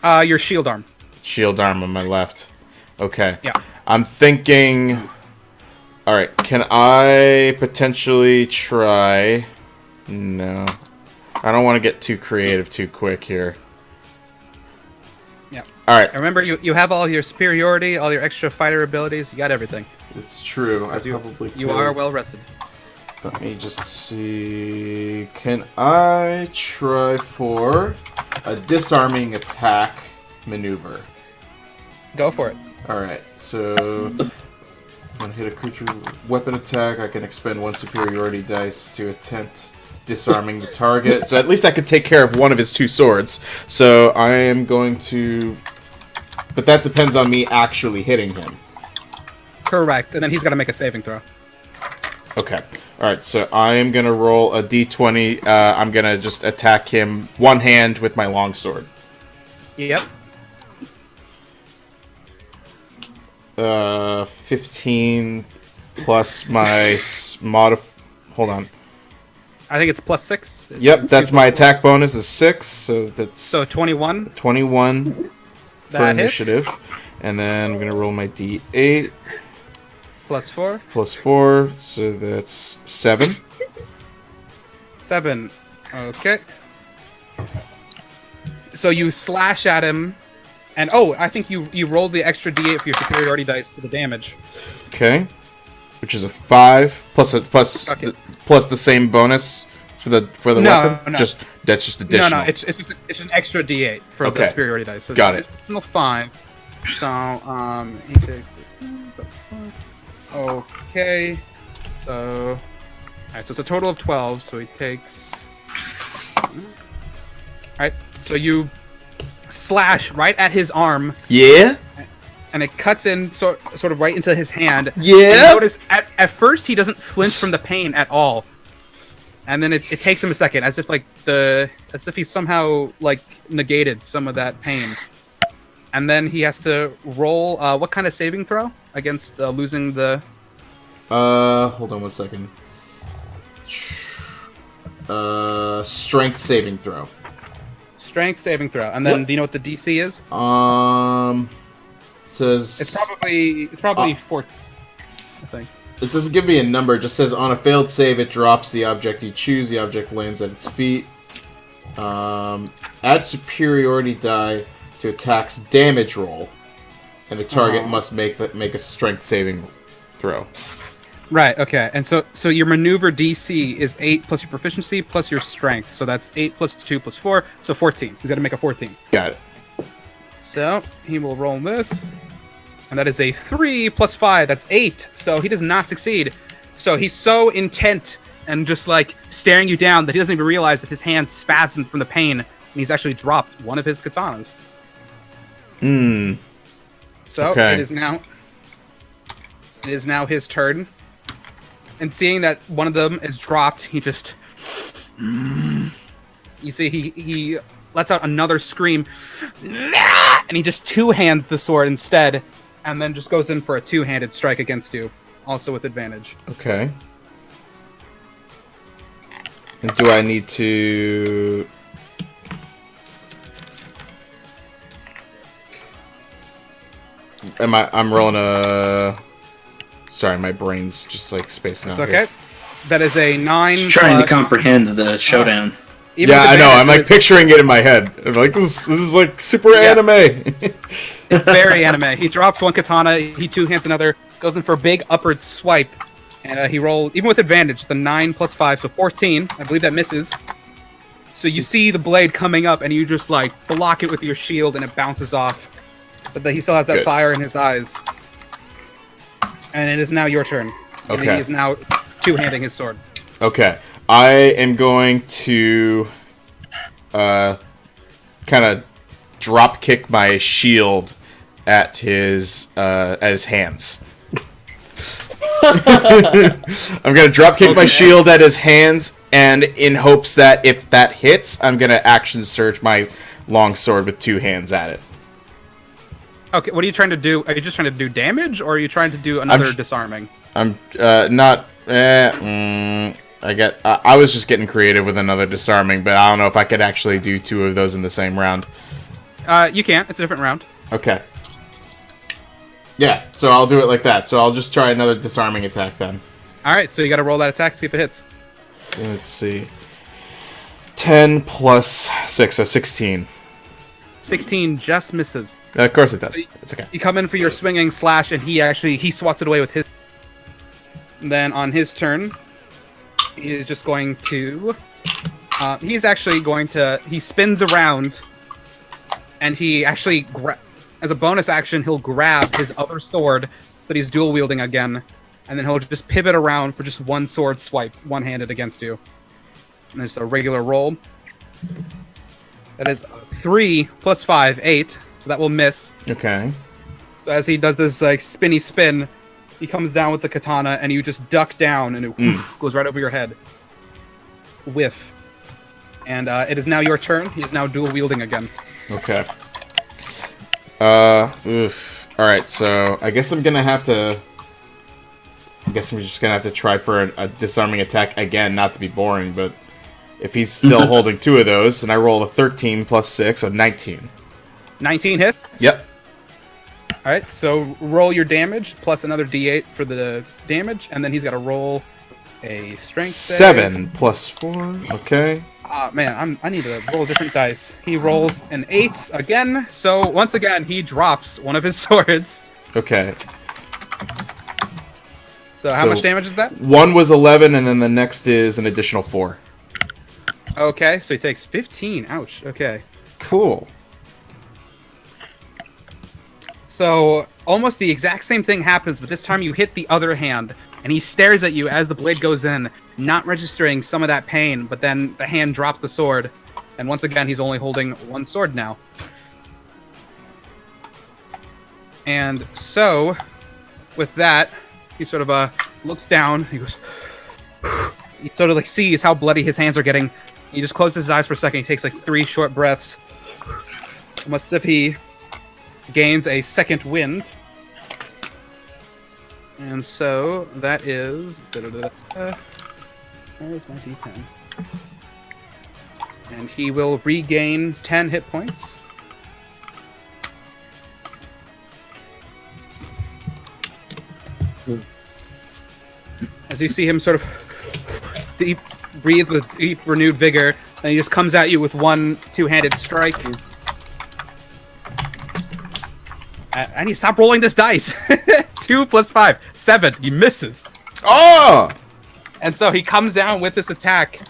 Your shield arm. Shield arm on my left. Okay. Yeah. I'm thinking... Alright, can I potentially try... No. I don't want to get too creative too quick here. Yeah. Alright. Remember, you have all your superiority, all your extra fighter abilities. You got everything. It's true. I You, probably you could. are well rested. Let me just see... Can I try for a disarming attack maneuver? Go for it. Alright, so... When I hit a creature with weapon attack, I can expend 1 superiority dice to attempt disarming the target. So at least I could take care of one of his 2 swords. So I am going to... But that depends on me actually hitting him. Correct. And then he's got to make a saving throw. Okay. Alright, so I am going to roll a d20. I'm going to just attack him one hand with my longsword. Yep. 15 plus my hold on. I think it's +6. Yep, that's my attack bonus is 6, so that's So 21. 21 for That hits. initiative. And then I'm going to roll my d8 +4. plus 4, so that's 7. 7. Okay. So you slash at him, and I think you rolled the extra d8 for your superiority dice to the damage. Okay. Which is a 5 plus Okay. plus the same bonus for the No, weapon. no. That's just additional. No, it's just an extra d8 for Okay. the superiority dice. So Got it's it. an additional 5. So he takes this. Okay. So alright, so it's a total of 12. So he takes. Alright, so you slash right at his arm, Yeah. and it cuts in sort of right into his hand. Yeah. And notice at first he doesn't flinch from the pain at all, and then it takes him a second, as if he somehow like negated some of that pain, and then he has to roll what kind of saving throw against losing the. Hold on 1 second. Strength saving throw. Strength saving throw, and then Yep. do you know what the DC is? It says It's probably 14, I think. it doesn't give me a number. It just says on a failed save, it drops the object you choose. The object lands at its feet. Add superiority die to attack's damage roll, and the target must make a strength saving throw. Right. Okay. And so your maneuver DC is 8 plus your proficiency plus your strength. So that's 8 plus 2 plus 4, so 14. He's got to make a 14. Got it. So he will roll this, and that is a 3 plus 5. That's 8. So he does not succeed. So he's so intent and just like staring you down that he doesn't even realize that his hand spasmed from the pain, and he's actually dropped one of his katanas. So Okay. it is now his turn. And seeing that one of them is dropped, he just you see he lets out another scream, and he just two-hands the sword instead, and then just goes in for a two-handed strike against you, also with advantage. Okay. And do I need to... I'm rolling a... Sorry, my brain's just like spacing out. It's okay. That is a 9 Just trying to plus- comprehend the showdown. Even Yeah, with I know. I'm advantage, like it is- picturing it in my head. I'm like, this is like super Yeah. anime. It's very anime. He drops one katana, he two-hands another, goes in for a big upward swipe, and he rolled, even with advantage, the 9 plus 5, so 14. I believe that misses. So you see the blade coming up, and you just, like, block it with your shield, and it bounces off. But he still has that Good. fire in his eyes. And it is now your turn. And Okay. he is now two-handing his sword. Okay, I am going to kind of drop kick my shield at his hands. I'm gonna drop kick my shield at his hands, and in hopes that if that hits, I'm gonna action surge my long sword with two hands at it. Okay, what are you trying to do? Are you just trying to do damage, or are you trying to do another disarming? I'm not. I was just getting creative with another disarming, but I don't know if I could actually do two of those in the same round. You can't. It's a different round. Okay. Yeah, so I'll do it like that. So I'll just try another disarming attack then. Alright, so you gotta roll that attack, see if it hits. Let's see. 10 plus 6, so 16. 16 just misses. Of course it does. It's okay. You come in for your swinging slash, and he swats it away with his. And then on his turn, he is just going to. He's actually going to. He spins around, and he actually, as a bonus action, he'll grab his other sword so that he's dual wielding again, and then he'll just pivot around for just one sword swipe, one-handed against you. And there's a regular roll. That is 3 plus 5, 8. So that will miss. Okay. As he does this like spinny spin, he comes down with the katana, and you just duck down, and it goes right over your head. Whiff. And it is now your turn. He is now dual wielding again. Okay. Oof. Alright, so I guess I'm gonna have to... I guess I'm just gonna have to try for a disarming attack again, not to be boring, but... If he's still holding two of those, and I roll a 13 plus 6, so 19. 19 hits? Yep. Alright, so roll your damage, plus another d8 for the damage, and then he's got to roll a strength save. 7 plus 4, okay. Man, I need to roll different dice. He rolls an 8 again, so once again, he drops one of his swords. Okay. So how much damage is that? One was 11, and then the next is an additional 4. Okay, so he takes 15. Ouch, okay. Cool. So, almost the exact same thing happens, but this time you hit the other hand, and he stares at you as the blade goes in, not registering some of that pain, but then the hand drops the sword, and once again, he's only holding one sword now. And so, with that, he sort of looks down, he goes... He sort of like sees how bloody his hands are getting. He just closes his eyes for a second, he takes like 3 short breaths. Almost as if he gains a second wind. And so that is. Where's my d10? And he will regain 10 hit points. As you see him sort of breathe with deep renewed vigor, and he just comes at you with one two-handed strike. I need to stop rolling this dice. 2 plus 5, 7. He misses. Oh! And so he comes down with this attack,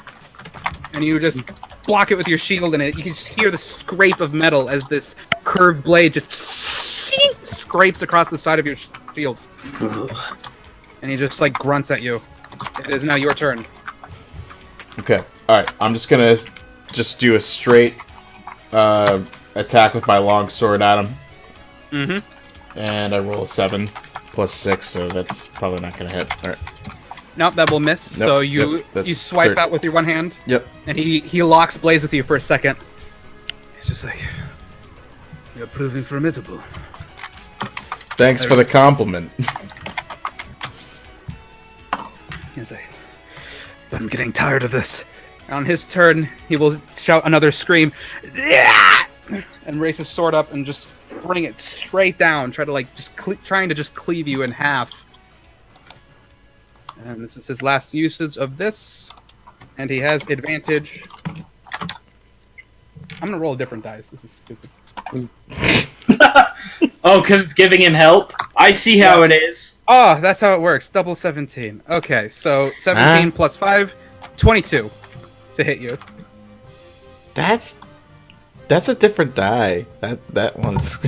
and you just block it with your shield, and you can just hear the scrape of metal as this curved blade just scrapes across the side of your shield. And he just, like, grunts at you. It is now your turn. Okay. Alright, I'm just gonna do a straight attack with my longsword at him. Mm-hmm. And I roll a 7 plus 6, so that's probably not gonna hit. Alright. Nope, that will miss. Nope, So you yep, that's you swipe third. out with your one hand. Yep. And he locks blades with you for a second. He's just like, you're proving formidable. Thanks for the compliment. He's like, but I'm getting tired of this. And on his turn, he will shout another scream, "Yeah!" and raise his sword up and just bring it straight down, trying to just cleave you in half. And this is his last usage of this, and he has advantage. I'm gonna roll a different dice. This is stupid. Oh, because it's giving him help? I see how it is. Oh, that's how it works. Double 17. Okay, so 17 plus 5, 22 to hit you. That's a different die. That one's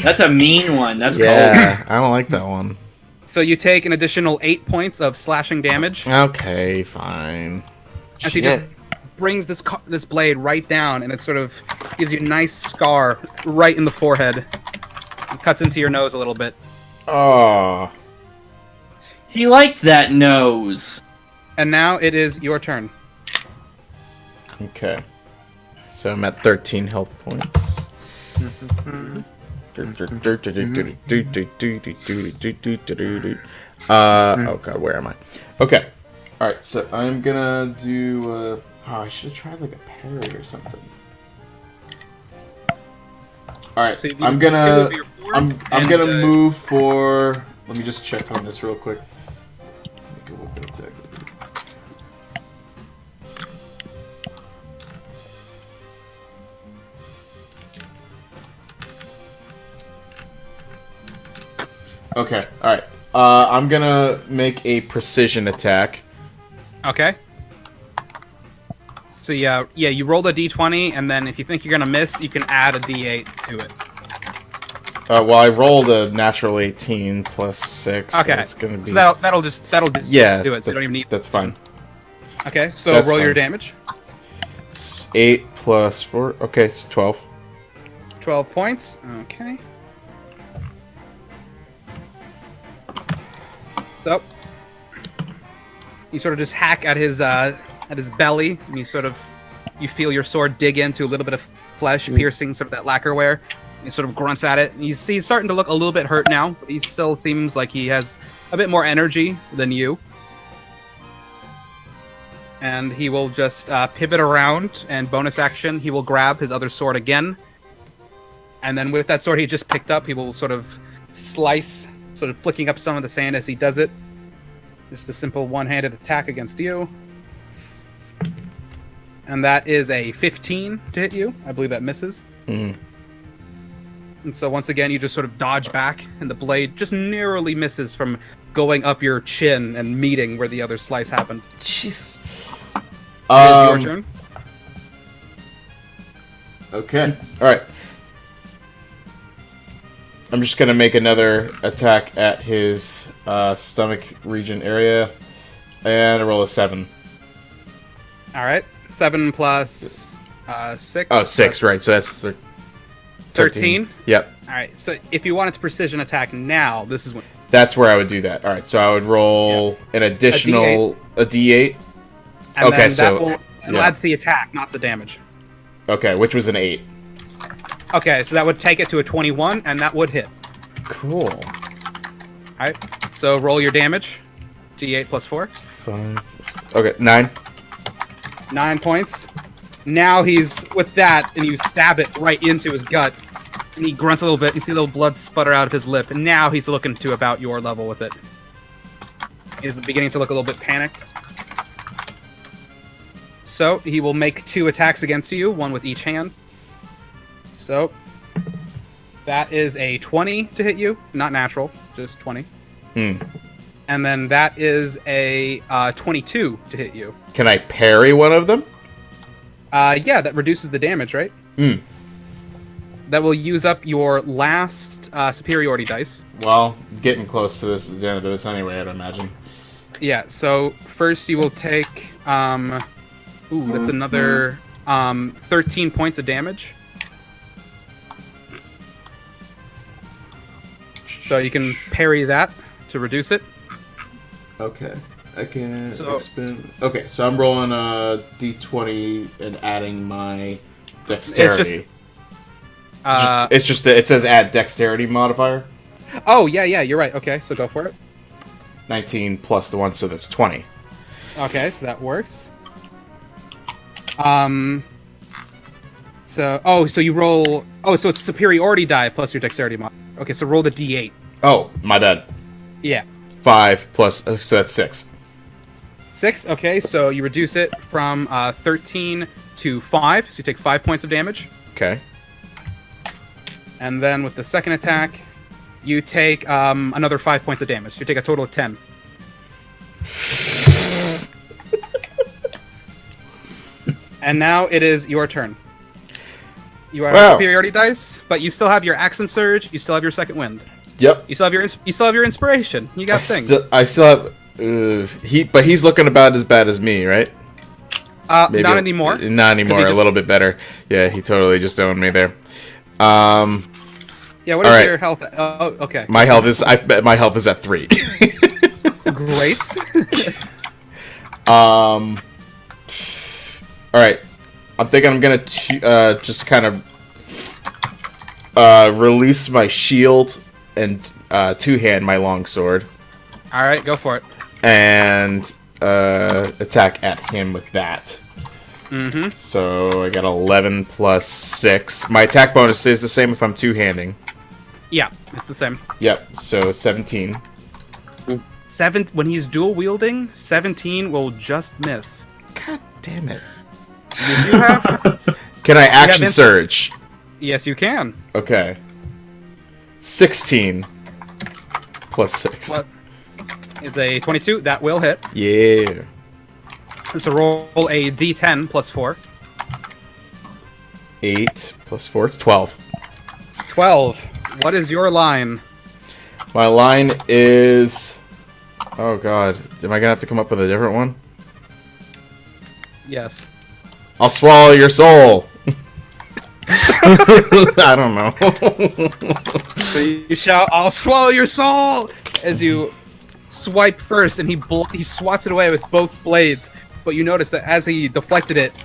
That's a mean one. That's cold. yeah. I don't like that one. So you take an additional 8 points of slashing damage Okay, fine. as he just brings this blade right down, and it sort of gives you a nice scar right in the forehead. It cuts into your nose a little bit. Oh. He liked that nose. And now it is your turn. Okay. So I'm at 13 health points. Oh god, where am I? Okay. Alright, so I'm gonna do oh, I should have tried like a parry or something. Alright, So you I'm use gonna two of your four, I'm and, gonna move for, let me just check on this real quick. Make a weapon attack. Okay, alright. I'm gonna make a precision attack. Okay. So yeah, you roll the d20, and then if you think you're gonna miss, you can add a d8 to it. Well, I rolled a natural 18 plus 6. Okay. So it's gonna be. So that'll do yeah, it. So you don't even need. that's fine. Okay, so That's roll your fine. damage. It's 8 plus 4. Okay, it's 12. 12 points. Okay. So you sort of just hack at his belly, and you feel your sword dig into a little bit of flesh, piercing sort of that lacquerware. He sort of grunts at it. He's starting to look a little bit hurt now, but he still seems like he has a bit more energy than you. And he will just pivot around, and bonus action, he will grab his other sword again. And then with that sword he just picked up, he will sort of slice, sort of flicking up some of the sand as he does it. Just a simple one-handed attack against you. And that is a 15 to hit you. I believe that misses. Mm. And so once again, you just sort of dodge back, and the blade just narrowly misses from going up your chin and meeting where the other slice happened. Jesus. It is your turn. Okay. Alright. I'm just gonna make another attack at his stomach region area. And I roll a 7. All right. 7 plus 6. Oh, 6, right. So that's 13. Yep. All right. So if you wanted to precision attack now, this is when. That's where I would do that. Alright, so I would roll an additional a D8. And Okay, then so, that'll add to the attack, not the damage. Okay, which was an 8. Okay, so that would take it to a 21, and that would hit. Cool. All right. So roll your damage. D8 plus 4. 5. Okay, 9. 9 points. Now he's with that, and you stab it right into his gut, and he grunts a little bit. You see a little blood sputter out of his lip, and now he's looking to about your level with it. He's beginning to look a little bit panicked. So he will make 2 attacks against you, one with each hand. So that is a 20 to hit you, not natural, just 20. And then that is a 22 to hit you. Can I parry one of them? Yeah, that reduces the damage, right? The that will use up your last superiority dice. Well, getting close to this, the end of this anyway, I'd imagine. Yeah, so first you will take, that's another 13 points of damage. So you can parry that to reduce it. Okay. I can So- expend... Okay, so I'm rolling a d20 and adding my dexterity. It's just that it says add dexterity modifier. Oh, yeah, you're right. Okay, so go for it. 19 plus the 1, so that's 20. Okay, so that works. So you roll... Oh, so it's superiority die plus your dexterity mod. Okay, so roll the d8. Oh, my bad. Yeah. 5 plus... so that's 6. 6, okay, so you reduce it from 13 to 5, so you take 5 points of damage. Okay. And then with the second attack, you take another 5 points of damage. So you take a total of 10. And now it is your turn. You are superiority dice, but you still have your action surge. You still have your second wind. Yep. You still have your inspiration. You got things. I still have... but he's looking about as bad as me, right? Not anymore. Not anymore. A little bit better. Yeah, he totally just owned me there. Yeah. What is right. your health? Oh, okay. My health is at 3. Great. All right. I'm thinking I'm gonna just kind of release my shield and two-hand my longsword. All right, go for it. And attack at him with that. Mm-hmm. So I got 11 plus 6. My attack bonus stays the same if I'm two-handing. Yeah, it's the same. Yep, so 17. When he's dual wielding, 17 will just miss. God damn it. You do have... Can I action Vince? surge? Yes, you can. Okay. 16 plus 6. What is a 22? That will hit. Yeah. So roll a d10 plus 4. 8 plus 4 is 12. 12. What is your line? My line is... Oh god. Am I gonna have to come up with a different one? Yes. I'll swallow your soul! I don't know. So you shout, "I'll swallow your soul!" as you swipe first, and he swats it away with both blades. But you notice that as he deflected it,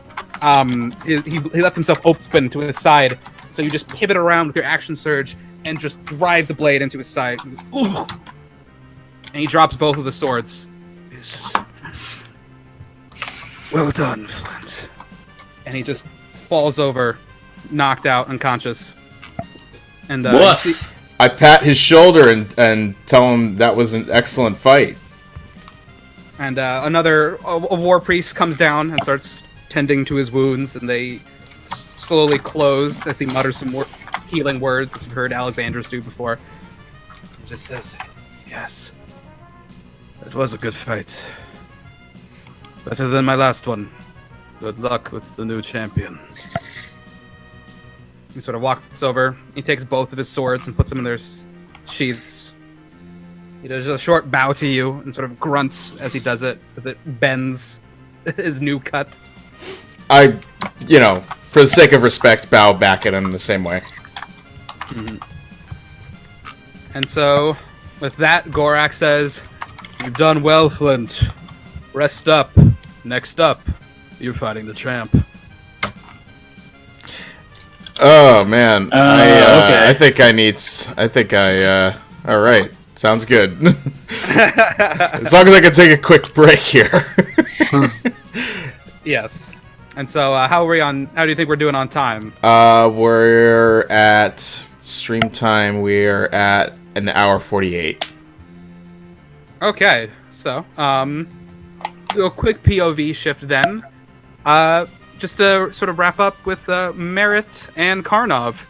he left himself open to his side. So you just pivot around with your action surge and just drive the blade into his side. Ooh. And he drops both of the swords. He's just... Well done, Flint. And he just falls over, knocked out, unconscious. And you see- I pat his shoulder and tell him that was an excellent fight. And a war priest comes down and starts tending to his wounds, and they slowly close as he mutters some healing words, as you've heard Alexander's do before. He just says, "Yes, it was a good fight. Better than my last one. Good luck with the new champion." He sort of walks over. He takes both of his swords and puts them in their sheaths. He does a short bow to you and sort of grunts as he does it, as it bends his new cut. I, for the sake of respect, bow back at him the same way. Mm-hmm. And so, with that, Gorak says, "You've done well, Flint. Rest up. Next up, you're fighting the champ." Oh man, okay. I think all right, sounds good. As long as I can take a quick break here. Yes. And so, how do you think we're doing on time? We're at stream time. We're at an hour 48. Okay, so, do a quick POV shift then. Just to sort of wrap up with Merritt and Karnov.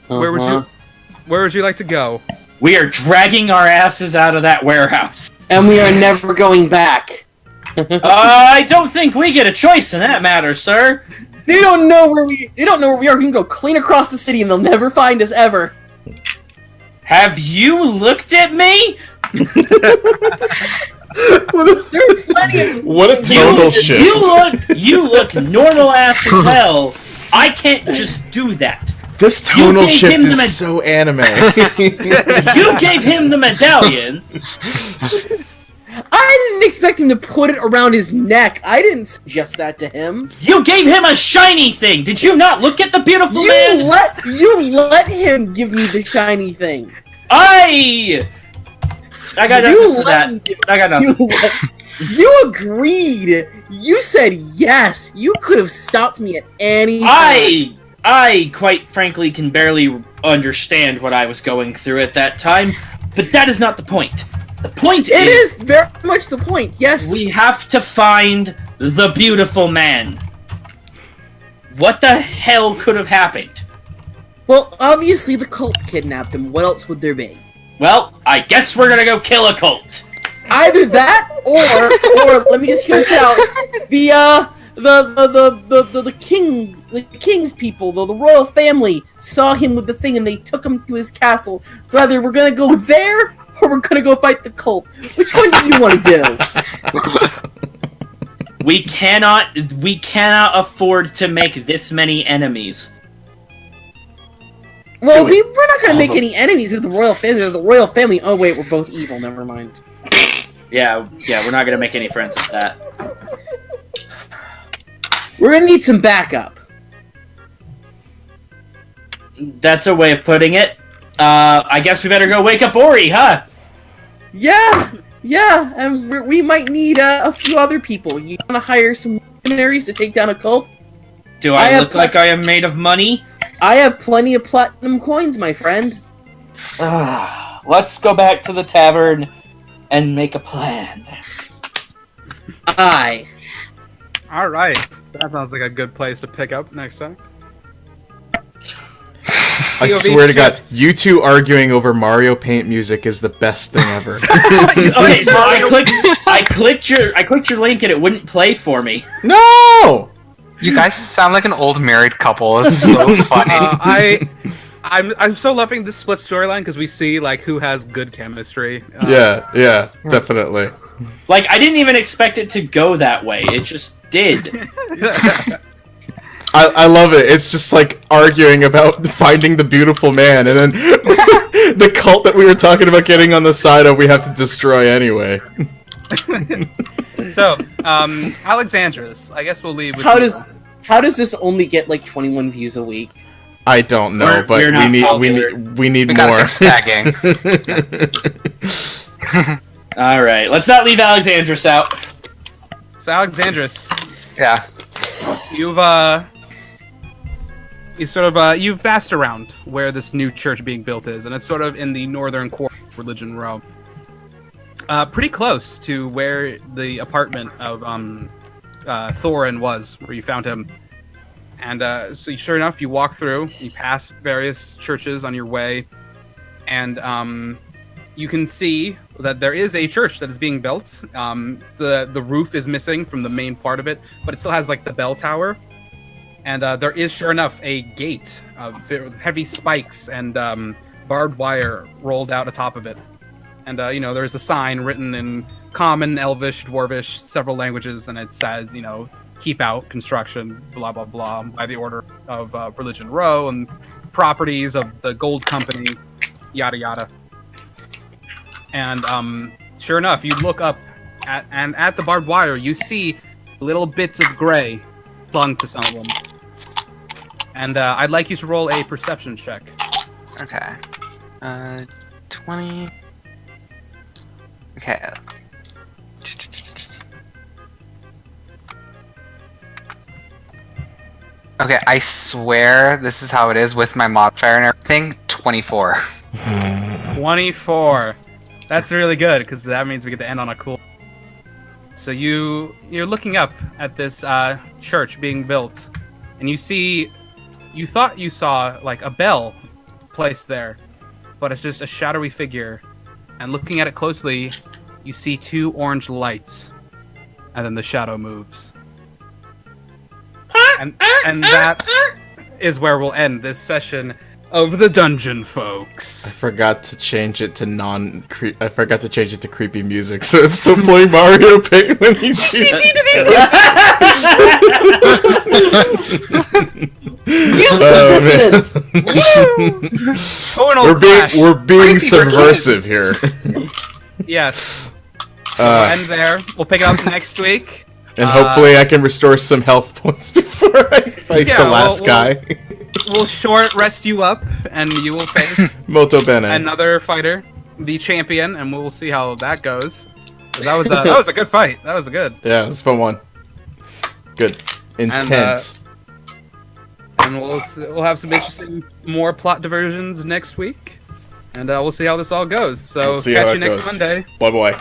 Where would you like to go? We are dragging our asses out of that warehouse. And we are never going back. I don't think we get a choice in that matter, sir. They don't know where we are. We can go clean across the city and they'll never find us ever. Have you looked at me? There's plenty of What a tonal shift. You look normal ass as hell. I can't just do that. This tonal gave shift him the is so anime. You gave him the medallion. I didn't expect him to put it around his neck. I didn't suggest that to him. You gave him a shiny thing. Did you not look at the beautiful man? You let him give me the shiny thing. I got nothing for that. I got nothing. You agreed. You said yes. You could have stopped me at any time. I quite frankly can barely understand what I was going through at that time, but that is not the point. The point It is very much the point, yes. we have to find the beautiful man. What the hell could have happened? Well, obviously the cult kidnapped him. What else would there be? Well, I guess we're gonna go kill a cult. Either that, or let me just hear this out. The king's people, the royal family, saw him with the thing and they took him to his castle. So either we're gonna go there, or we're gonna go fight the cult. Which one do you want to do? We cannot afford to make this many enemies. Well, we're not gonna make any enemies with the royal family. The royal family. Oh wait, we're both evil. Never mind. Yeah, we're not gonna make any friends with that. We're gonna need some backup. That's a way of putting it. I guess we better go wake up Ori, huh? Yeah, and we might need a few other people. You wanna hire some mercenaries to take down a cult? Do I look like I am made of money? I have plenty of platinum coins, my friend. Let's go back to the tavern and make a plan. Aye. All right, so that sounds like a good place to pick up next time. I swear to God, you two arguing over Mario Paint music is the best thing ever. Okay, so I clicked your link and it wouldn't play for me. No! You guys sound like an old married couple. It's so funny. I'm so loving this split storyline because we see like who has good chemistry. Yeah, definitely. Like, I didn't even expect it to go that way. It just did. I love it. It's just like arguing about finding the beautiful man, and then the cult that we were talking about getting on the side of we have to destroy anyway. So, Alexandros, I guess we'll leave with How does this only get like 21 views a week? I don't know, but we need gotta more. fix tagging. All right, let's not leave Alexandros out. So, Alexandros, Yeah. you've asked around where this new church being built is, and it's sort of in the northern core of Religion Row. Pretty close to where the apartment of Thorin was, where you found him. And so sure enough, you walk through, you pass various churches on your way, and you can see that there is a church that is being built. The roof is missing from the main part of it, but it still has like the bell tower. And there is sure enough a gate of heavy spikes and barbed wire rolled out atop of it. And there's a sign written in Common, Elvish, Dwarvish, several languages, and it says, keep out construction, blah, blah, blah, by the order of Religion Row and properties of the gold company, yada, yada. And sure enough, you look up at the barbed wire, you see little bits of gray clung to some of them. And I'd like you to roll a perception check. Okay. 20. Okay. Okay, I swear this is how it is with my modifier and everything. 24. 24. That's really good, because that means we get to end on a cool... So you're looking up at this church being built, and you thought you saw like a bell placed there, but it's just a shadowy figure. And looking at it closely, you see two orange lights, and then the shadow moves. Huh? And that is where we'll end this session of the dungeon, folks. I forgot to change it to I forgot to change it to creepy music, so it's still playing Mario Paint when he sees Musical dissonance! Tonal clash. We're being Creepy subversive here. Yes. We'll end there. We'll pick it up next week. And hopefully I can restore some health points before I fight the last guy. We'll short rest you up, and you will face Molto bene. another fighter, the champion, and we'll see how that goes. That was a good fight. That was good. Yeah, it was a fun one. Good. Intense. And we'll have some interesting more plot diversions next week, and we'll see how this all goes. So We'll see how catch it you next goes. Monday. Bye bye.